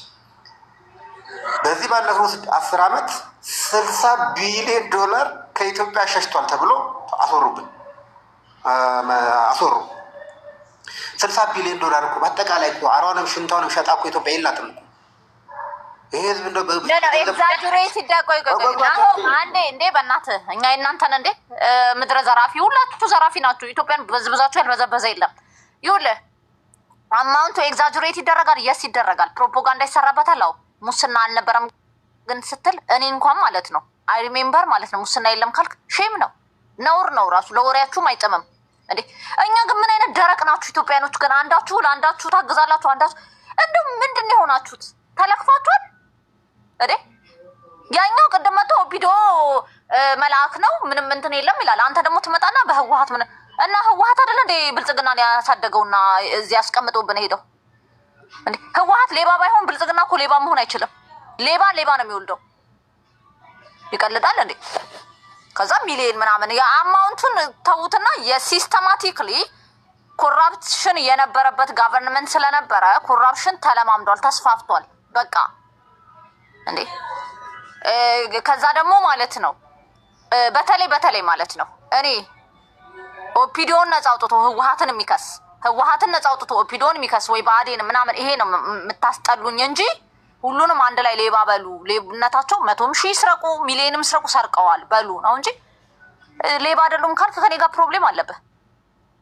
በዚህ ባለፈው 10 ዓመት 60 ቢሊዮን ዶላር ከኢትዮጵያ ሸሽቷል ተብሎ አስወሩብን። አስወሩ 60 ቢሊዮን ዶላር እኮ በአጠቃላይ እኮ አሯንም ሽንታውንም ሸጣ እኮ ኢትዮጵያ የላትም እኮ። ይሄ ህዝብ እንደው ኤግዛጁሬት ሲደቆይ አንዴ እንዴ በእናትህ እኛ የእናንተን እንዴ ምድረ ዘራፊ ሁላችሁ ዘራፊ ናችሁ። ኢትዮጵያን በዝብዛችሁ ያልበዘበዘ የለም። ይኸውልህ አማውንቱ ኤግዛጁሬት ይደረጋል። የስ ይደረጋል። ፕሮፓጋንዳ ይሰራበታል። አዎ ሙስና አልነበረም ግን ስትል እኔ እንኳን ማለት ነው አይ ሪሜምበር ማለት ነው ሙስና የለም ካልክ ሼም ነው፣ ነውር ነው ራሱ። ለወሬያችሁም አይጥምም እንዴ። እኛ ግን ምን አይነት ደረቅ ናችሁ ኢትዮጵያኖች ግን። አንዳችሁ ለአንዳችሁ ታግዛላችሁ። አንዳችሁ እንደው ምንድን ነው የሆናችሁት? ተለክፋችኋል እንዴ። ያኛው ቅድም መጥቶ ቪዲዮ መልአክ ነው ምንም እንትን የለም ይላል። አንተ ደግሞ ትመጣና በህወሀት ምን እና ህወሀት አይደለ እንዴ ብልጽግናን ያሳደገውና እዚህ ያስቀምጦብን ሄደው እንዴ? ህወሀት ሌባ ባይሆን ብልጽግና እኮ ሌባ መሆን አይችልም። ሌባ ነው የሚወልደው። ይቀልዳል እንዴ? ከዛ ሚሊዮን ምናምን የአማውንቱን ተዉትና የሲስተማቲክሊ ኮራፕሽን የነበረበት ጋቨርንመንት ስለነበረ ኮራፕሽን ተለማምዷል፣ ተስፋፍቷል። በቃ እንዴ ከዛ ደግሞ ማለት ነው በተለይ ማለት ነው እኔ ኦፒዲዮን ነፃ አውጥቶ ህወሀትን የሚከስ ህወሀትን ነፃ አውጥቶ ኦፒዲዮን የሚከስ ወይ ብአዴን ምናምን ይሄ ነው የምታስጠሉኝ እንጂ ሁሉንም አንድ ላይ ሌባ በሉ። ሌብነታቸው 100,000 ስረቁ ሚሊዮንም ስረቁ ሰርቀዋል በሉ ነው እንጂ ሌባ አይደሉም ካልክ ከኔ ጋር ፕሮብሌም አለብህ።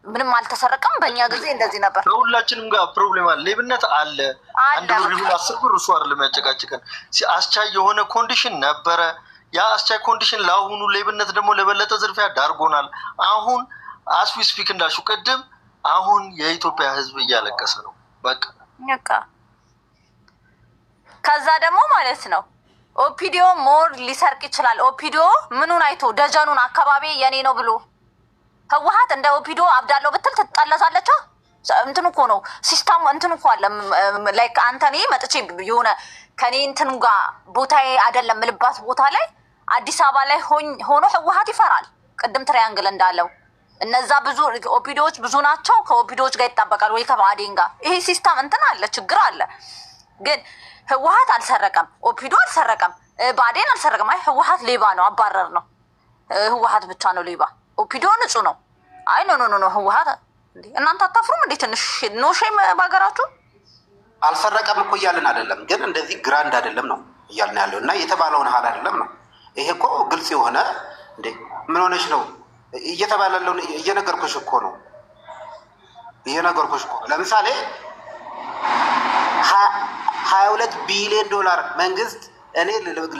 ምንም አልተሰረቀም። በእኛ ጊዜ እንደዚህ ነበር። ከሁላችንም ጋር ፕሮብሌም አለ። ሌብነት አለ። አንድ ብር ይሁን 10 ብር እሱ አይደለም ያጨቃጭቀን። አስቻይ የሆነ ኮንዲሽን ነበረ። ያ አስቻይ ኮንዲሽን ለአሁኑ ሌብነት ደግሞ ለበለጠ ዝርፊያ ዳርጎናል። አሁን አስዊ ስፒክ እንዳልሽው ቅድም አሁን የኢትዮጵያ ህዝብ እያለቀሰ ነው። በቃ ከዛ ደግሞ ማለት ነው ኦፒዲዮ ሞር ሊሰርቅ ይችላል። ኦፒዲዮ ምኑን አይቶ ደጀኑን አካባቢ የኔ ነው ብሎ ህወሀት እንደ ኦፒዲዮ አብዳለው ብትል ትጠለዛለች። እንትን እኮ ነው ሲስተሙ። እንትን እኮ አለ ላይክ አንተኔ መጥቼ የሆነ ከኔ እንትን ጋር ቦታዬ አይደለም ልባት ቦታ ላይ አዲስ አበባ ላይ ሆኖ ህወሀት ይፈራል። ቅድም ትሪያንግል እንዳለው እነዛ ብዙ ኦፒዲዎች ብዙ ናቸው። ከኦፒዲዎች ጋር ይጣበቃል ወይ ከባዴን ጋር። ይሄ ሲስተም እንትን አለ፣ ችግር አለ። ግን ህወሀት አልሰረቀም፣ ኦፒዶ አልሰረቀም፣ ባዴን አልሰረቀም። አይ ህወሀት ሌባ ነው፣ አባረር ነው። ህወሀት ብቻ ነው ሌባ፣ ኦፒዲዮ ንጹህ ነው። አይ ኖ ህወሀት እናንተ አታፍሩም እንዴ? ትንሽ ኖ ሼም በሀገራችሁ። አልሰረቀም እኮ እያልን አይደለም፣ ግን እንደዚህ ግራንድ አይደለም ነው እያልን ያለው እና የተባለውን ሀል አይደለም ነው። ይሄ እኮ ግልጽ የሆነ እንዴ ምን ሆነች ነው እየተባለለውን እየነገርኩሽ እኮ ነው። ለምሳሌ 22 ቢሊዮን ዶላር መንግስት እኔ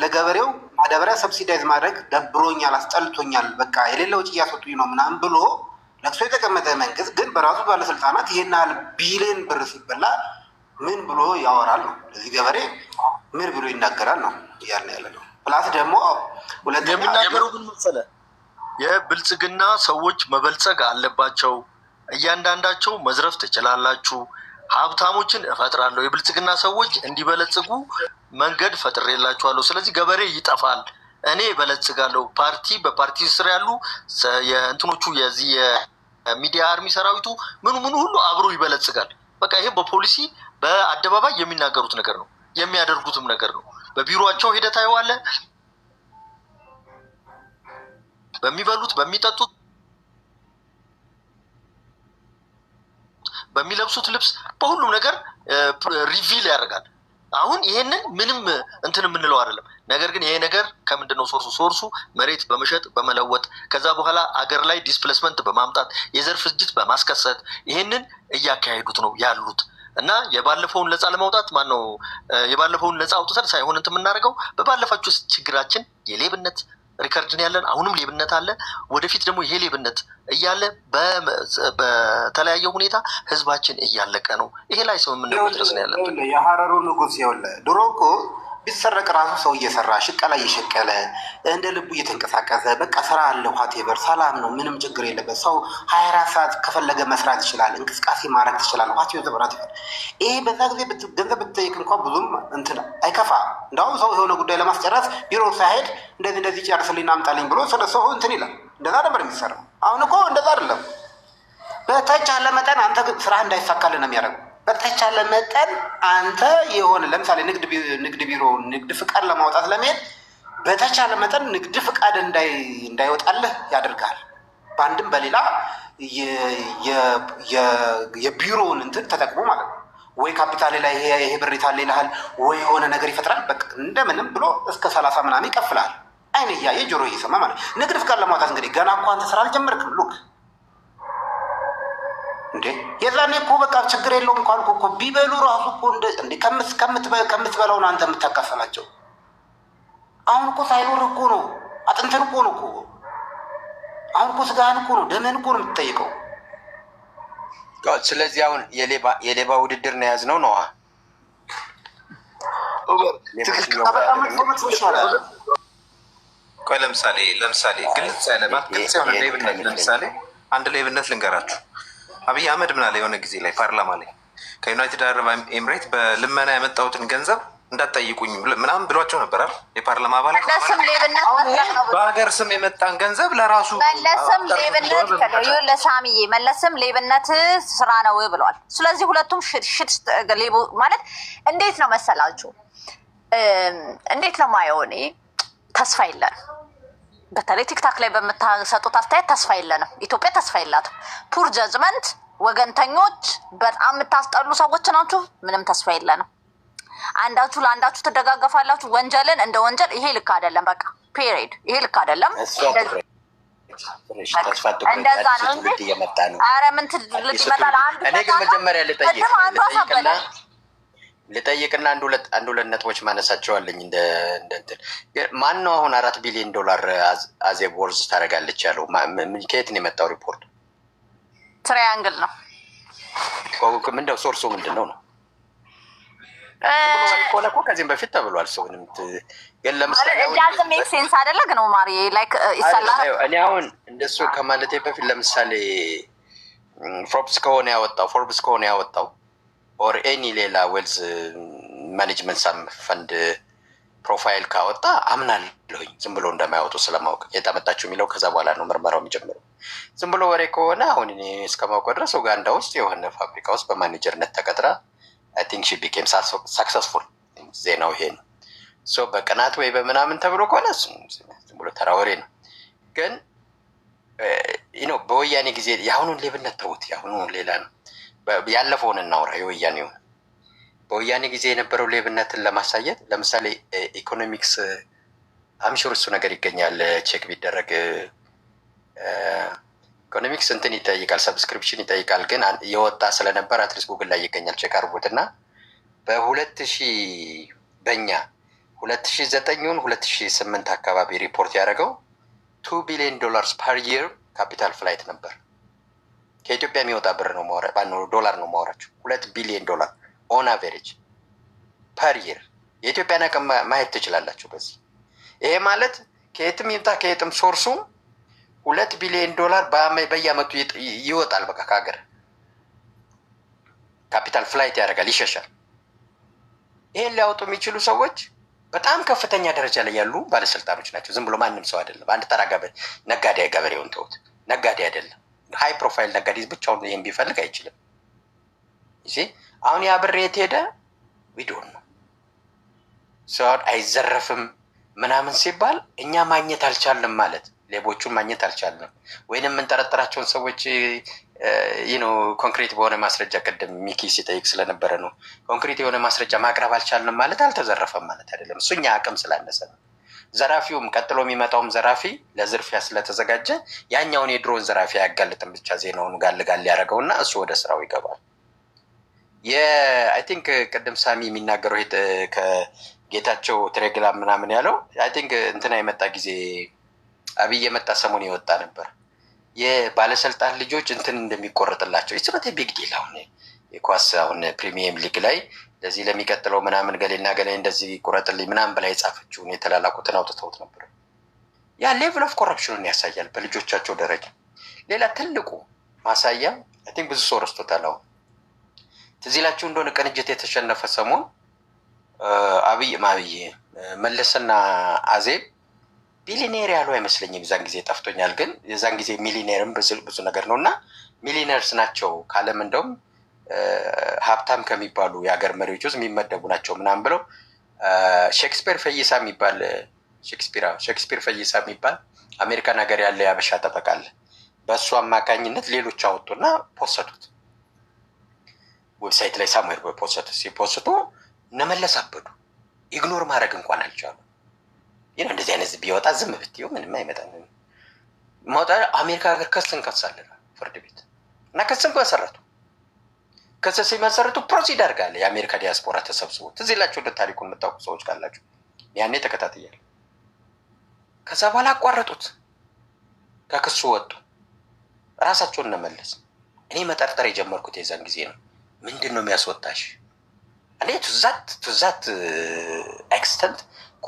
ለገበሬው ማዳበሪያ ሰብሲዳይዝ ማድረግ ደብሮኛል፣ አስጠልቶኛል፣ በቃ የሌለ ወጪ እያስወጡኝ ነው ምናምን ብሎ ለቅሶ የተቀመጠ መንግስት ግን በራሱ ባለስልጣናት ይሄን ያህል ቢሊዮን ብር ሲበላ ምን ብሎ ያወራል ነው? ለዚህ ገበሬ ምን ብሎ ይናገራል ነው እያልን ያለ ነው። ፕላስ ደግሞ የሚናገረው ግን መሰለህ የብልጽግና ሰዎች መበልጸግ አለባቸው፣ እያንዳንዳቸው መዝረፍ ትችላላችሁ፣ ሀብታሞችን እፈጥራለሁ፣ የብልጽግና ሰዎች እንዲበለጽጉ መንገድ ፈጥሬላችኋለሁ፣ ስለዚህ ገበሬ ይጠፋል፣ እኔ እበለጽጋለሁ። ፓርቲ በፓርቲ ስር ያሉ የእንትኖቹ የዚህ የሚዲያ አርሚ ሰራዊቱ ምኑ ሁሉ አብሮ ይበለጽጋል። በቃ ይሄ በፖሊሲ በአደባባይ የሚናገሩት ነገር ነው፣ የሚያደርጉትም ነገር ነው። በቢሮቸው ሂደት ታየዋለህ። በሚበሉት በሚጠጡት በሚለብሱት ልብስ በሁሉም ነገር ሪቪል ያደርጋል። አሁን ይሄንን ምንም እንትን የምንለው አይደለም። ነገር ግን ይሄ ነገር ከምንድነው ሶርሱ መሬት በመሸጥ በመለወጥ ከዛ በኋላ አገር ላይ ዲስፕሌስመንት በማምጣት የዘር ፍጅት በማስከሰት ይሄንን እያካሄዱት ነው ያሉት እና የባለፈውን ነፃ ለማውጣት ማነው የባለፈውን ነፃ አውጥተን ሳይሆን እንትን የምናደርገው በባለፋችሁ ችግራችን የሌብነት ሪከርድን ያለን አሁንም ሌብነት አለ። ወደፊት ደግሞ ይሄ ሌብነት እያለ በተለያየ ሁኔታ ህዝባችን እያለቀ ነው። ይሄ ላይ ሰው የምንለው ድረስ ነው ያለብን። የሀረሩ ንጉስ ይኸውልህ ድሮ እኮ ቢሰረቅ ራሱ ሰው እየሰራ ሽቀላ እየሸቀለ እንደ ልቡ እየተንቀሳቀሰ በቃ ስራ አለ ዋቴቨር ሰላም ነው፣ ምንም ችግር የለበት። ሰው 24 ሰዓት ከፈለገ መስራት ይችላል፣ እንቅስቃሴ ማድረግ ትችላል። ዋቴቨር ይሄ በዛ ጊዜ ገንዘብ ብትጠይቅ እንኳን ብዙም እንትን አይከፋ። እንዳውም ሰው የሆነ ጉዳይ ለማስጨረስ ቢሮ ሳይሄድ እንደዚህ ጨርስልኝ አምጣልኝ ብሎ ስለ ሰው እንትን ይላል። እንደዛ ነበር የሚሰራው። አሁን እኮ እንደዛ አይደለም። በተቻለ መጠን አንተ ስራ እንዳይሳካልን ነው የሚያደርገው። በተቻለ መጠን አንተ የሆነ ለምሳሌ ንግድ ቢሮ ንግድ ፍቃድ ለማውጣት ለመሄድ በተቻለ መጠን ንግድ ፍቃድ እንዳይወጣልህ ያደርጋል። በአንድም በሌላ የቢሮውን እንትን ተጠቅሞ ማለት ነው። ወይ ካፒታል ላይ ይሄ ብር የታለ ይልሃል፣ ወይ የሆነ ነገር ይፈጥራል። በቃ እንደምንም ብሎ እስከ 30 ምናምን ይከፍላል። አይን እያየ ጆሮ እየሰማ ማለት ንግድ ፍቃድ ለማውጣት እንግዲህ ገና እኮ አንተ ስራ አልጀመርክም። ሉክ እንዴ የዛኔ እኮ በቃ ችግር የለውም እንኳን እኮ ቢበሉ ራሱ እኮ እንደ ከምትበላውን አንተ የምታካፈላቸው። አሁን እኮ ሳይኖር እኮ ነው፣ አጥንተን እኮ ነው እኮ አሁን እኮ ስጋህን እኮ ነው፣ ደምህን እኮ ነው የምትጠይቀው። ስለዚህ አሁን የሌባ ውድድር ነው የያዝነው ነዋ። ቆይ ለምሳሌ ግልጽ ያለ ሌብነት፣ ለምሳሌ አንድ ሌብነት ልንገራችሁ። አብይ አህመድ ምን አለ የሆነ ጊዜ ላይ ፓርላማ ላይ ከዩናይትድ አረብ ኤምሬት በልመና ያመጣሁትን ገንዘብ እንዳትጠይቁኝ ምናምን ብሏቸው ነበራል የፓርላማ አባላት። በሀገር ስም የመጣን ገንዘብ ለራሱ መለስም ሌብነት ለሳሚዬ መለስም ሌብነት ስራ ነው ብሏል። ስለዚህ ሁለቱም ሽት ሌቦ ማለት እንዴት ነው መሰላችሁ? እንዴት ነው ማየው? እኔ ተስፋ የለን። በተለይ ቲክታክ ላይ በምታሰጡት አስተያየት ተስፋ የለንም። ኢትዮጵያ ተስፋ የላትም። ፑር ጀጅመንት፣ ወገንተኞች፣ በጣም የምታስጠሉ ሰዎች ናችሁ። ምንም ተስፋ የለንም። አንዳችሁ ለአንዳችሁ ትደጋገፋላችሁ። ወንጀልን እንደ ወንጀል ይሄ ልክ አይደለም። በቃ ፔሪድ። ይሄ ልክ አይደለም። እንደዛ ነው እንጂ ኧረ ምን ትልቅ ይመጣል። እኔ ግን መጀመሪያ ልጠይቅና አንድ ሁለት ነጥቦች ማነሳቸዋለኝ። እንትን ማን ነው አሁን $4 ቢሊዮን አዜብ ወርዝ ታደርጋለች ያለው? ከየት ነው የመጣው ሪፖርት? ትራያንግል ነው። ምንድነው ሶርሱ? ምንድን ነው ከሆነ እኮ ከዚህም በፊት ተብሏል። ሰው ግን ለምሳሌ ሜክ ሴንስ አይደለ? ግን ማሪ ላይክ ይሰላል። እኔ አሁን እንደሱ ከማለቴ በፊት ለምሳሌ ፎርብስ ከሆነ ያወጣው ኦር ኤኒ ሌላ ዌልዝ ማኔጅመንት ፈንድ ፕሮፋይል ካወጣ አምናለሁኝ። ዝም ብሎ እንደማያወጡ ስለማወቅ የታመጣችሁ የሚለው ከዛ በኋላ ነው ምርመራው የሚጀምረው። ዝም ብሎ ወሬ ከሆነ አሁን እኔ እስከማውቀው ድረስ ኡጋንዳ ውስጥ የሆነ ፋብሪካ ውስጥ በማኔጀርነት ተቀጥራ አይ ቲንክ ሺ ቢኬም ሳክሰስፉል። ዜናው ይሄ ነው። ሶ በቅናት ወይ በምናምን ተብሎ ከሆነ ዝም ብሎ ተራ ወሬ ነው። ግን በወያኔ ጊዜ የአሁኑን ሌብነት ተውት፣ የአሁኑ ሌላ ነው። ያለፈውን እናውራ። የወያኔውን በወያኔ ጊዜ የነበረው ሌብነትን ለማሳየት ለምሳሌ ኢኮኖሚክስ አምሹር እሱ ነገር ይገኛል፣ ቼክ ቢደረግ ኢኮኖሚክስ እንትን ይጠይቃል፣ ሰብስክሪፕሽን ይጠይቃል። ግን የወጣ ስለነበር አትሊስት ጉግል ላይ ይገኛል፣ ቼክ አድርጉት። እና በ2000 በእኛ 2009 2008 አካባቢ ሪፖርት ያደረገው $2 ቢሊዮን ፐር ይር ካፒታል ፍላይት ነበር። ከኢትዮጵያ የሚወጣ ብር ነው ዶላር ነው ማወራቸው። $2 ቢሊዮን ኦን አቨሬጅ ፐር ይር። የኢትዮጵያን አቅም ማየት ትችላላችሁ በዚህ። ይሄ ማለት ከየትም ይምጣ ከየትም ሶርሱ $2 ቢሊዮን በየአመቱ ይወጣል። በቃ ከሀገር ካፒታል ፍላይት ያደርጋል፣ ይሸሻል። ይሄን ሊያወጡ የሚችሉ ሰዎች በጣም ከፍተኛ ደረጃ ላይ ያሉ ባለስልጣኖች ናቸው። ዝም ብሎ ማንም ሰው አይደለም። አንድ ተራ ነጋዴ ገበሬውን ተውት፣ ነጋዴ አይደለም። ሃይ ፕሮፋይል ነጋዴ ብቻውን ይህን ቢፈልግ አይችልም። አሁን ያ ብር የት ሄደ? ዊዶን ነው ሰውን አይዘረፍም ምናምን ሲባል እኛ ማግኘት አልቻልንም ማለት ሌቦቹን ማግኘት አልቻልንም፣ ወይንም የምንጠረጠራቸውን ሰዎች ኮንክሪት በሆነ ማስረጃ ቅድም ሚኪ ሲጠይቅ ስለነበረ ነው። ኮንክሪት የሆነ ማስረጃ ማቅረብ አልቻልንም ማለት አልተዘረፈም ማለት አይደለም። እሱ እኛ አቅም ስላነሰ ነው። ዘራፊውም ቀጥሎ የሚመጣውም ዘራፊ ለዝርፊያ ስለተዘጋጀ ያኛውን የድሮን ዘራፊ አያጋልጥም፣ ብቻ ዜናውን ጋል ያደረገው እና እሱ ወደ ስራው ይገባል። አይ ቲንክ ቅድም ሳሚ የሚናገረው ከጌታቸው ቴሌግራም ምናምን ያለው አይ ቲንክ እንትና የመጣ ጊዜ አብይ የመጣ ሰሞን የወጣ ነበር። የባለስልጣን ልጆች እንትን እንደሚቆረጥላቸው ኢስረት ቢግ ዲል። አሁን የኳስ አሁን ፕሪሚየም ሊግ ላይ ለዚህ ለሚቀጥለው ምናምን ገሌና ገሌ እንደዚህ ቁረጥልኝ ምናምን በላይ የጻፈችውን የተላላኩትን አውጥተውት ነበር። ያ ሌቭል ኦፍ ኮረፕሽኑን ያሳያል በልጆቻቸው ደረጃ። ሌላ ትልቁ ማሳያ አይ ቲንክ ብዙ ሰው ረስቶታል። አሁን ትዝ ይላችሁ እንደሆነ ቅንጅት የተሸነፈ ሰሞን አብይ መለስና አዜብ ቢሊኔር ያሉ አይመስለኝም። የዛን ጊዜ ጠፍቶኛል፣ ግን የዛን ጊዜ ሚሊኔርም ብዙ ነገር ነው እና ሚሊነርስ ናቸው ካለም እንደውም ሀብታም ከሚባሉ የሀገር መሪዎች ውስጥ የሚመደቡ ናቸው ምናምን ብለው ሼክስፒር ፈይሳ የሚባል አሜሪካን ሀገር ያለ ያበሻ ጠበቃ አለ። በእሱ አማካኝነት ሌሎች አወጡና ፖሰቱት። ዌብሳይት ላይ ሳሙኤል በፖሰቱ ሲፖስቱ እነመለስ አበዱ። ኢግኖር ማድረግ እንኳን አልቻሉ። ይህ እንደዚህ አይነት ቢወጣ ዝም ብትየው ምንም አይመጣም። ማውጣ አሜሪካ ሀገር ክስ እንከሳለን ፍርድ ቤት እና ክስም መሰረቱ። ክስ ሲመሰርቱ ፕሮሲድ አድርጋለ የአሜሪካ ዲያስፖራ ተሰብስቦ ትዝ ይላችሁ እንደ ታሪኩን የምታውቁ ሰዎች ካላችሁ ያኔ ተከታትያለሁ። ከዛ በኋላ አቋረጡት፣ ከክሱ ወጡ። ራሳቸውን እነመለስ እኔ መጠርጠር የጀመርኩት የዛን ጊዜ ነው። ምንድን ነው የሚያስወጣሽ? እኔ ቱዛት ኤክስተንት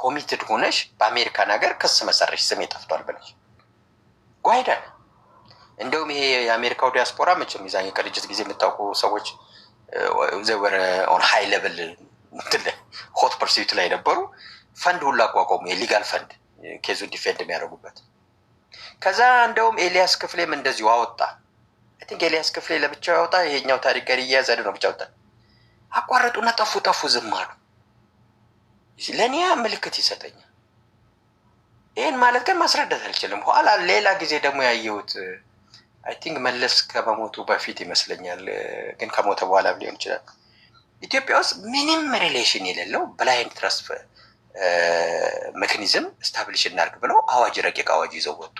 ኮሚትድ ሆነሽ በአሜሪካን ሀገር ክስ መሰረሽ ስሜ ጠፍቷል ብለሽ ጓይዳል። እንደውም ይሄ የአሜሪካው ዲያስፖራ መቼም የዛን የቅንጅት ጊዜ የምታውቁ ሰዎች ዘወረ ኦን ሃይ ሌቭል ሆት ፐርሲት ላይ ነበሩ። ፈንድ ሁሉ አቋቋሙ፣ የሊጋል ፈንድ ኬዙን ዲፌንድ የሚያደርጉበት። ከዛ እንደውም ኤልያስ ክፍሌም እንደዚሁ አወጣ። አይ ቲንክ ኤልያስ ክፍሌ ለብቻው ያወጣ፣ ይሄኛው ታሪክ ጋር እያያዘ ነው ብቻ ወጣ። አቋረጡና ጠፉ ዝም አሉ። ለእኔ ምልክት ይሰጠኛል። ይህን ማለት ግን ማስረዳት አልችልም። ኋላ ሌላ ጊዜ ደግሞ ያየሁት አይ ቲንክ መለስ ከመሞቱ በፊት ይመስለኛል፣ ግን ከሞተ በኋላ ሊሆን ይችላል። ኢትዮጵያ ውስጥ ምንም ሪሌሽን የሌለው ብላይንድ ትረስት ሜካኒዝም ስታብሊሽ እናድርግ ብለው አዋጅ፣ ረቂቅ አዋጅ ይዘው ወጡ።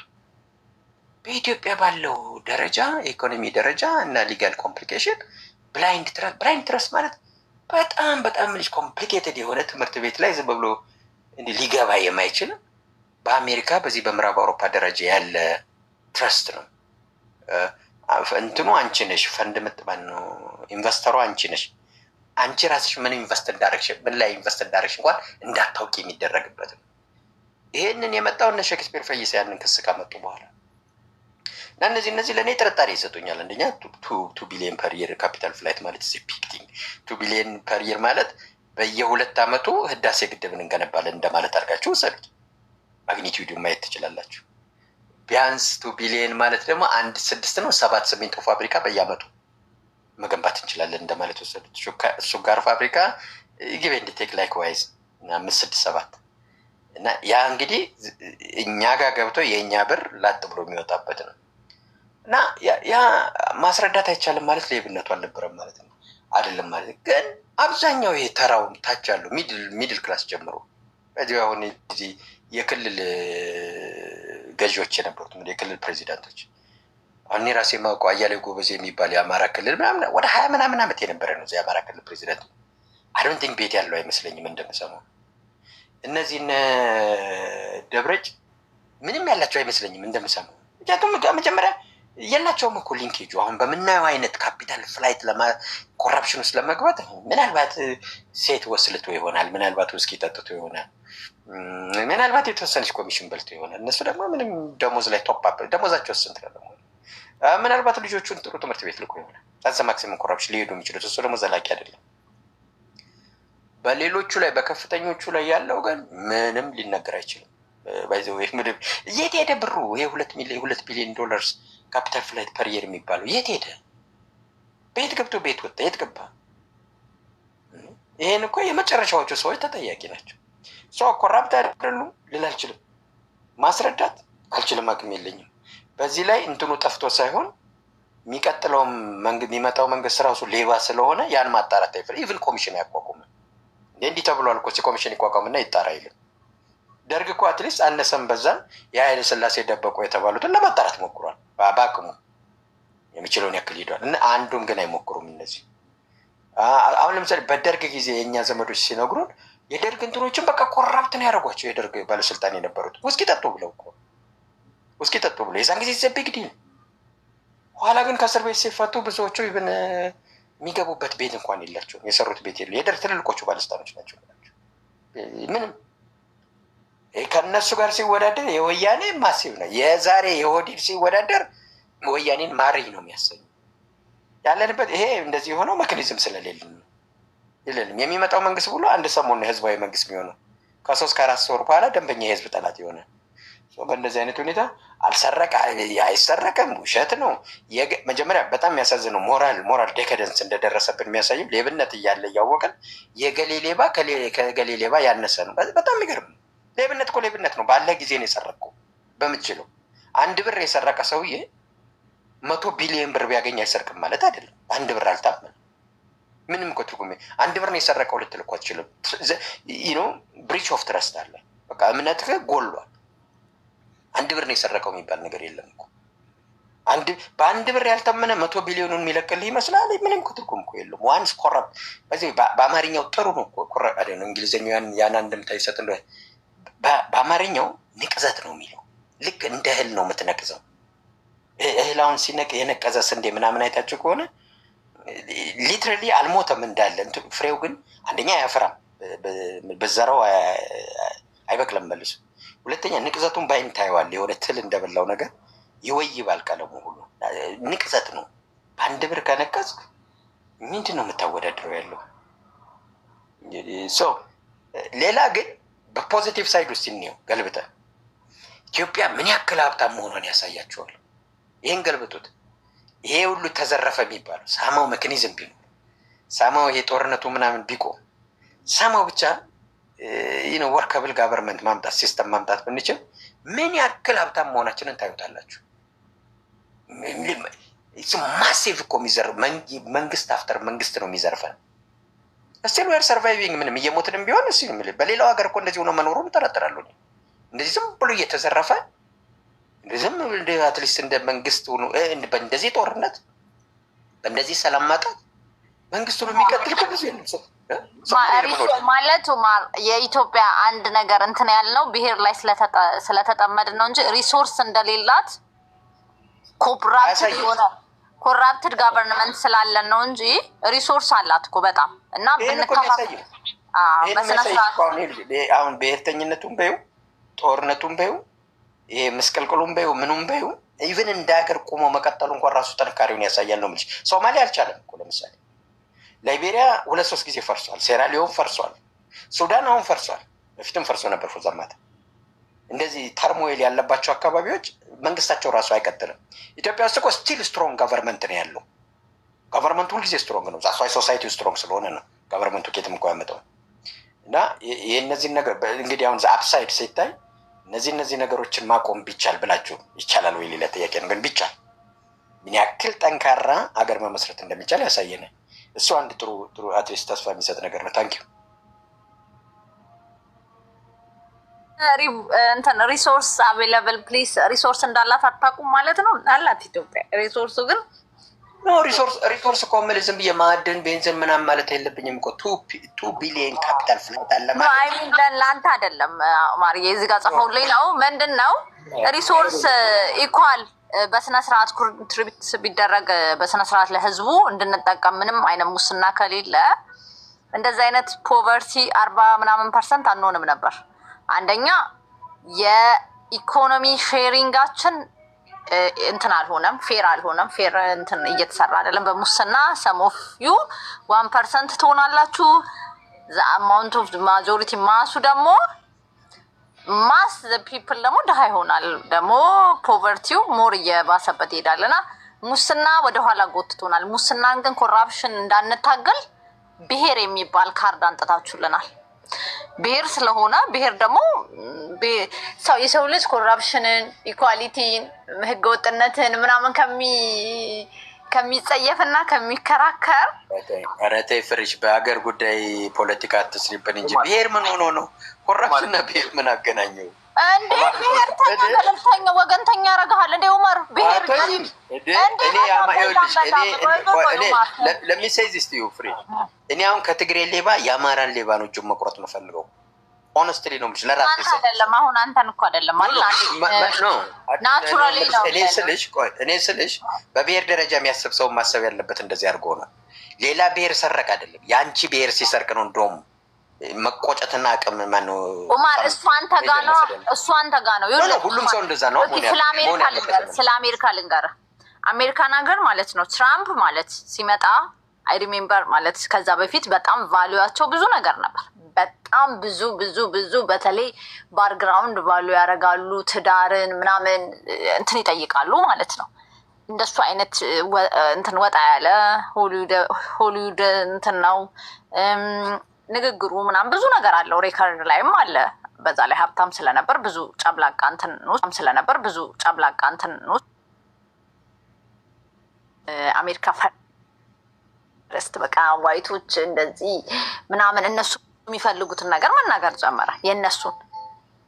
በኢትዮጵያ ባለው ደረጃ የኢኮኖሚ ደረጃ እና ሊጋል ኮምፕሊኬሽን ብላይንድ ትረስት ማለት በጣም ልጅ ኮምፕሊኬትድ የሆነ ትምህርት ቤት ላይ ዝም ብሎ እንዲህ ሊገባ የማይችል በአሜሪካ በዚህ በምዕራብ አውሮፓ ደረጃ ያለ ትረስት ነው። እንትኑ አንቺ ነሽ፣ ፈንድ ምጥባን ነው፣ ኢንቨስተሩ አንቺ ነሽ። አንቺ ራስሽ ምን ኢንቨስት እንዳረግሽ ምን ላይ ኢንቨስት እንዳረግሽ እንኳን እንዳታውቂ የሚደረግበት ነው። ይሄንን የመጣው እነ ሼክስፒር ፈይሳ ያንን ክስ ካመጡ በኋላ እና እነዚህ ለእኔ ጥርጣሬ ይሰጡኛል። አንደኛ 2 ቢሊዮን ፐር የር ካፒታል ፍላይት ማለት ፒክቲንግ 2 ቢሊዮን ፐር የር ማለት በየ2 ዓመቱ ህዳሴ ግድብን እንገነባለን እንደማለት አድርጋችሁ ወሰዱት። ማግኒቲዩድ ማየት ትችላላችሁ። ቢያንስ 2 ቢሊዮን ማለት ደግሞ 6 ነው 7 ሲሚንቶ ፋብሪካ በየአመቱ መገንባት እንችላለን እንደማለት ወሰዱት። እሱ ጋር ፋብሪካ ጊቭ ኤንድ ቴክ ላይክ ዋይዝ 5-6-7 እና ያ እንግዲህ እኛ ጋር ገብቶ የእኛ ብር ላጥ ብሎ የሚወጣበት ነው። እና ያ ማስረዳት አይቻልም ማለት ሌብነቱ አልነበረም ማለት ነው አይደለም ማለት ግን አብዛኛው ይሄ ተራው ታች ያለው ሚድል ክላስ ጀምሮ በዚህ አሁን እዚህ የክልል ገዢዎች የነበሩት የክልል ፕሬዚዳንቶች አሁን ራሴ ማውቀው አያሌው ጎበዜ የሚባል የአማራ ክልል ምናምን ወደ 20 ምናምን ዓመት የነበረ ነው የአማራ ክልል ፕሬዚዳንት። አይ ቲንክ ቤት ያለው አይመስለኝም እንደምሰማው። እነዚህን ደብረጭ ምንም ያላቸው አይመስለኝም እንደምሰማው። ምክንያቱም መጀመሪያ የላቸውም እኮ ሊንኬጁ። አሁን በምናየው አይነት ካፒታል ፍላይት ኮራፕሽን ውስጥ ለመግባት ምናልባት ሴት ወስልቶ ይሆናል፣ ምናልባት ውስኪ ጠጥቶ ይሆናል፣ ምናልባት የተወሰነች ኮሚሽን በልቶ ይሆናል። እነሱ ደግሞ ምንም ደሞዝ ላይ ቶፕ አፕ ደሞዛቸው ስንት ነው ደግሞ ምናልባት ልጆቹን ጥሩ ትምህርት ቤት ልኮ ይሆናል። ታዘ ማክሲመም ኮራፕሽን ሊሄዱ የሚችሉት እሱ ደግሞ ዘላቂ አይደለም። በሌሎቹ ላይ በከፍተኞቹ ላይ ያለው ግን ምንም ሊነገር አይችልም። ባይዘው ምንም የት ሄደ ብሩ? ይሄ 2 ቢሊዮን ዶላርስ ካፒታል ፍላይት ፐር የር የሚባለው የት ሄደ? ቤት ገብቶ ቤት ወጣ፣ የት ገባ? ይሄን እኮ የመጨረሻዎቹ ሰዎች ተጠያቂ ናቸው። ሰው ኮራፕት አይደሉም ልል አልችልም፣ ማስረዳት አልችልም፣ አቅም የለኝም። በዚህ ላይ እንትኑ ጠፍቶ ሳይሆን የሚቀጥለውም የሚመጣው መንግስት ራሱ ሌባ ስለሆነ ያን ማጣራት አይፈል። ኢቭን ኮሚሽን ያቋቁም እንዲህ ተብሏል እኮ ኮሚሽን ይቋቋምና ይጣራ አይልም። ደርግ እኮ አትሊስት አነሰም በዛም የኃይለ ሥላሴ ደበቁ የተባሉትን ለማጣራት ሞክሯል። በአቅሙ የሚችለውን ያክል ሄዷል። እና አንዱም ግን አይሞክሩም እነዚህ። አሁን ለምሳሌ በደርግ ጊዜ የእኛ ዘመዶች ሲነግሩን የደርግ እንትኖችን በቃ ኮራፕትን ያደረጓቸው የደርግ ባለስልጣን የነበሩት ውስኪ ጠጡ ብለው እኮ ውስኪ ጠጡ ብለው የዛን ጊዜ ዘቢግ ዲል። ኋላ ግን ከእስር ቤት ሲፈቱ ብዙዎቹ ይብን የሚገቡበት ቤት እንኳን የላቸውም። የሰሩት ቤት የለ። የደር ትልልቆቹ ባለስልጣኖች ናቸው። ምንም ከእነሱ ጋር ሲወዳደር የወያኔ ማሲብ ነው። የዛሬ የኦህዴድ ሲወዳደር ወያኔን ማርኝ ነው የሚያሰኙ ያለንበት። ይሄ እንደዚህ የሆነው መካኒዝም ስለሌለን ነው። የለንም የሚመጣው መንግስት ብሎ አንድ ሰሞን ህዝባዊ መንግስት የሚሆነው ከ3 ከ4 ወር በኋላ ደንበኛ የህዝብ ጠላት የሆነ በእንደዚህ አይነት ሁኔታ አልሰረቀ አይሰረቅም ውሸት ነው። መጀመሪያ በጣም የሚያሳዝነው ሞራል ዴካደንስ እንደደረሰብን የሚያሳይም ሌብነት እያለ እያወቅን የገሌ ሌባ ከገሌ ሌባ ያነሰ ነው። በጣም የሚገርም ሌብነት እኮ ሌብነት ነው። ባለ ጊዜ ነው የሰረቅኩ በምችለው 1 ብር የሰረቀ ሰውዬ 100 ቢሊዮን ብር ቢያገኝ አይሰርቅም ማለት አይደለም። 1 ብር አልታመን ምንም እኮ ትርጉም 1 ብር ነው የሰረቀው ልትል እኮ አትችልም። ብሪች ኦፍ ትረስት አለ። በቃ እምነትህ ጎሏል። 1 ብር ነው የሰረቀው የሚባል ነገር የለም እኮ። በ1 ብር ያልታመነ 100 ቢሊዮኑን የሚለቅልህ ይመስላል። ምንም እኮ ትርጉም እኮ የለም። ዋንስ ኮረፕት በዚህ በአማርኛው ጥሩ ነው ኮረፕት አይደለም። እንግሊዝኛው ያን አንድምታ ይሰጥ እንደ በአማርኛው ንቅዘት ነው የሚለው። ልክ እንደ እህል ነው የምትነቅዘው። እህላውን ሲነቅ የነቀዘ ስንዴ ምናምን አይታችሁ ከሆነ ሊትራሊ አልሞተም እንዳለ ፍሬው ግን አንደኛ አያፈራም፣ በዘራው አይበቅለም መልሶ። ሁለተኛ ንቅዘቱን ባይን ታየዋል። የሆነ ትል እንደበላው ነገር ይወይባል ቀለሙ ሁሉ ንቅዘት ነው። በ1 ብር ከነቀዝ ምንድን ነው የምታወዳድረው ያለው? ሌላ ግን በፖዚቲቭ ሳይድ ውስጥ እንየው ገልብጠን ኢትዮጵያ ምን ያክል ሀብታም መሆኗን ያሳያቸዋል። ይህን ገልብጡት። ይሄ ሁሉ ተዘረፈ የሚባለው ሳማው ሜካኒዝም ቢኖር ሳማው ይሄ ጦርነቱ ምናምን ቢቆም ሳማው ብቻ ወርከብል ጋቨርንመንት ማምጣት ሲስተም ማምጣት ብንችል ምን ያክል ሀብታም መሆናችንን ታዩታላችሁ። ማሲቭ እኮ የሚዘርፍ መንግስት አፍተር መንግስት ነው የሚዘርፈን። ስቲል ዌር ሰርቫይቪንግ ምንም እየሞትንም ቢሆን በሌላው ሀገር እኮ እንደዚህ ሆኖ መኖሩን እጠረጥራለሁ። እንደዚህ ዝም ብሎ እየተዘረፈ ዝም አትሊስት እንደ መንግስት ሆኖ በእንደዚህ ጦርነት በእንደዚህ ሰላም ማጣት መንግስቱ ነው የሚቀጥል ከብዙ ማለት የኢትዮጵያ አንድ ነገር እንትን ያልነው ብሔር ላይ ስለተጠመድ ነው እንጂ ሪሶርስ እንደሌላት ኮራፕትድ ጋቨርንመንት ስላለን ነው እንጂ ሪሶርስ አላት እኮ በጣም እና አሁን ብሔርተኝነቱን በይው ጦርነቱን በይው ይሄ መስቀልቅሉን በይው ምኑም በይው ኢቨን እንደ ሀገር ቆሞ መቀጠሉ እንኳን ራሱ ጥንካሬውን ያሳያል ነው የምልሽ። ሶማሊያ አልቻለም እኮ ለምሳሌ ላይቤሪያ 2-3 ጊዜ ፈርሷል። ሴራሊዮን ፈርሷል። ሱዳን አሁን ፈርሷል። በፊትም ፈርሶ ነበር ፎዛማት። እንደዚህ ተርሞይል ያለባቸው አካባቢዎች መንግስታቸው ራሱ አይቀጥልም። ኢትዮጵያ ውስጥ እኮ ስቲል ስትሮንግ ጋቨርንመንት ነው ያለው። ጋቨርንመንቱ ሁልጊዜ ስትሮንግ ነው። ዛሷይ ሶሳይቲው ስትሮንግ ስለሆነ ነው ጋቨርንመንቱ ኬትም እኮ ያመጣው እና የእነዚህን ነገር እንግዲህ አሁን አፕሳይድ ሲታይ እነዚህ ነገሮችን ማቆም ቢቻል ብላችሁ ይቻላል ወይ ሌላ ጥያቄ ነው። ግን ቢቻል ምን ያክል ጠንካራ አገር መመስረት እንደሚቻል ያሳየነ እሱ አንድ ጥሩ አትሊስት ተስፋ የሚሰጥ ነገር ነው። ታንኪዩ እንትን ሪሶርስ አቬይላብል ፕሊስ ሪሶርስ እንዳላት አታውቁም ማለት ነው። አላት ኢትዮጵያ ሪሶርሱ ግን ኖ ሪሶርስ እኮ የምልህ ዝም ብዬ ማዕድን ቤንዚን ምናምን ማለት የለብኝም እኮ 2 ቢሊዮን ካፒታል ፍላይት አለ ማለት አይ ሚን ለአንተ አይደለም ማርዬ እዚህ ጋር ጽፈውልኝ ነው። ምንድን ነው ሪሶርስ ኢኳል በስነ ስርዓት ኮንትሪቢዩት ቢደረግ በስነ ስርዓት ለህዝቡ እንድንጠቀም ምንም አይነት ሙስና ከሌለ እንደዚህ አይነት ፖቨርቲ 40% አንሆንም ነበር። አንደኛ የኢኮኖሚ ሼሪንጋችን እንትን አልሆነም፣ ፌር አልሆነም። ፌር እንትን እየተሰራ አይደለም። በሙስና ሰሞፍ ዩ 1% ትሆናላችሁ። አማውንት ኦፍ ማጆሪቲ ማሱ ደግሞ ማስ ፒፕል ደግሞ ድሃ ይሆናል። ደግሞ ፖቨርቲው ሞር እየባሰበት ይሄዳልና ሙስና ወደኋላ ጎትቶናል። ሙስናን ግን ኮራፕሽን እንዳንታገል ብሔር የሚባል ካርድ አንጥታችሁልናል። ብሔር ስለሆነ ብሔር ደግሞ የሰው ልጅ ኮራፕሽንን፣ ኢኳሊቲን፣ ህገወጥነትን ምናምን ከሚጸየፍና ከሚከራከር ኧረ ተይ ፍሬሽ በሀገር ጉዳይ ፖለቲካ አትስሪብን እንጂ ብሔር ምን ሆኖ ነው? ኮራፕሽንና ብሔር ምን አገናኘው እንዴ? ብሔርተኛ ገለልተኛ ወገንተኛ ያደርግሃል እንዴ ኡመር? ብሔር ለሚሴዚስ ዩ ፍሬ እኔ አሁን ከትግሬ ሌባ የአማራን ሌባ ነው እጁን መቁረጥ የምፈልገው። ሆነስትሊ ነው የምልሽ ለራሴ አንተ አይደለም አሁን አንተን እኮ አይደለም ማለት ናቹራሊ ነው እኔ ስልሽ በብሔር ደረጃ የሚያስብ ሰው ማሰብ ያለበት እንደዚህ አድርጎ ነው። ሌላ ብሔር ሰረቅ አይደለም፣ የአንቺ ብሔር ሲሰርቅ ነው እንደውም መቆጨትና አቅም ማነው ኡማር እሱ አንተ ጋ ነው። ሁሉም ሰው እንደዛ ነው። ስለ አሜሪካ ልንገርህ። አሜሪካን ሀገር ማለት ነው ትራምፕ ማለት ሲመጣ አይ ሪሜምበር ማለት ከዛ በፊት በጣም ቫሉያቸው ብዙ ነገር ነበር። በጣም ብዙ በተለይ ባክግራውንድ ቫሉ ያደርጋሉ። ትዳርን ምናምን እንትን ይጠይቃሉ ማለት ነው። እንደሱ አይነት እንትን ወጣ ያለ ሆሊውድ እንትን ነው ንግግሩ ምናምን ብዙ ነገር አለው። ሬከርድ ላይም አለ። በዛ ላይ ሀብታም ስለነበር ብዙ ጨብላቃ እንትን አሜሪካ ፈርስት በቃ ዋይቶች እንደዚህ ምናምን እነሱ የሚፈልጉትን ነገር መናገር ጀመረ። የእነሱን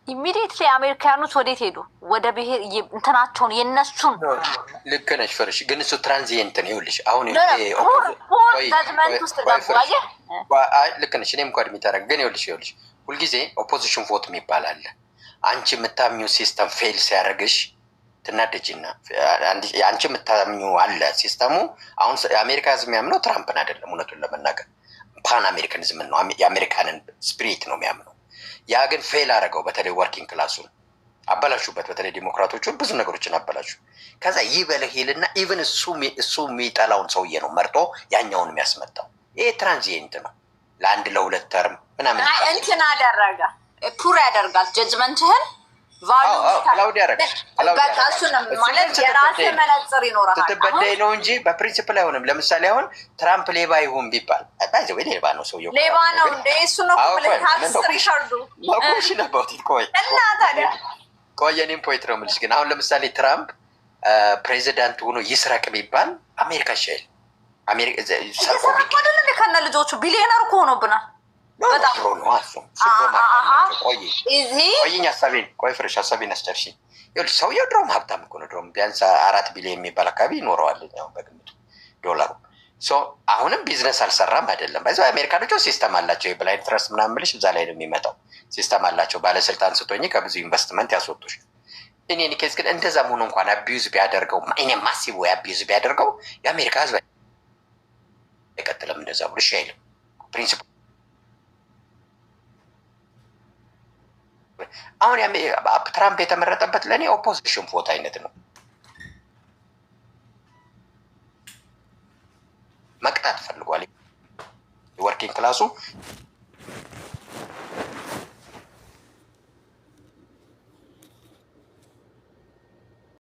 ኢሚዲየትሊ አሜሪካኖች ወዴት ሄዱ? ወደ ብሄር እንትናቸውን የእነሱን። ልክ ነሽ ፈርሽ፣ ግን እሱ ትራንዚየንት ነው። ይኸውልሽ አሁን ጃጅመንት ውስጥ ገቡ። አየህ ልክ ነሽ። እኔም እኮ አድሚት አደረግ። ግን ይኸውልሽ ሁልጊዜ ኦፖዚሽን ቮት የሚባል አለ። አንቺ የምታምኚው ሲስተም ፌል ሲያደርግሽ ትናደጂና አንቺ የምታምኚው አለ ሲስተሙ። አሁን የአሜሪካ ህዝብ የሚያምነው ትራምፕን አይደለም፣ እውነቱን ለመናገር ፓን አሜሪካኒዝምን ነው፣ የአሜሪካንን ስፒሪት ነው የሚያምነው። ያ ግን ፌል አደረገው። በተለይ ወርኪንግ ክላሱን አበላሹበት። በተለይ ዲሞክራቶቹ ብዙ ነገሮችን አበላሹ። ከዛ ይበልህ ይልና ኢቨን እሱ የሚጠላውን ሰውዬ ነው መርጦ ያኛውን የሚያስመጣው። ይሄ ትራንዚየንት ነው። ለአንድ ለሁለት ተርም ምናምን እንትን አደረገ ፑር ያደርጋል ጀጅመንትህን ክላውድ ያደረጋል። ማለት የራስህ መነጽር ይኖራል። ስትበደይ ነው እንጂ በፕሪንሲፕል አይሆንም። ለምሳሌ አሁን ትራምፕ ሌባ ይሁን ቢባል ወይ ሌባ ነው ሰውየው፣ ሌባ ነው እንደ እሱ ነው ታክስ ሪካርዱ እና ታዲያ ቆየኔም ፖይንት ነው የምልሽ። ግን አሁን ለምሳሌ ትራምፕ ፕሬዚዳንት ሆኖ ይስረቅ ቢባል አሜሪካ ሻይል ሰርቆ ከነ ልጆቹ ቢሊዮነር እኮ ሆኖብናል። በጣም ቆይኝ ሀሳቤን ፍሬሽ ሀሳቤን አስጨርሽኝ። ይኸውልሽ ሰውየው ድሮም ሀብታም እኮ ነው። ድሮም ቢያንስ 4 ቢሊዮን የሚባል አካባቢ ይኖረዋል በግምቱ ዶላሩ። አሁንም ቢዝነስ አልሰራም አይደለም። በዚ አሜሪካ ልጆች ሲስተም አላቸው። የብላይንድ ትረስት ምናምን ብልሽ እዛ ላይ ነው የሚመጣው። ሲስተም አላቸው። ባለስልጣን ስትሆኚ ከብዙ ኢንቨስትመንት ያስወጡሽ። እኔ ኬስ ግን እንደዛ መሆኑ እንኳን አቢዩዝ ቢያደርገው እኔ ማሲቭ ወይ አቢዩዝ ቢያደርገው የአሜሪካ ህዝብ አይቀጥልም። እንደዛ ብልሽ አይልም ፕሪንሲፕል። አሁን ትራምፕ የተመረጠበት ለእኔ ኦፖዚሽን ቮት አይነት ነው። መቅጣት ፈልጓል። ወርኪንግ ክላሱ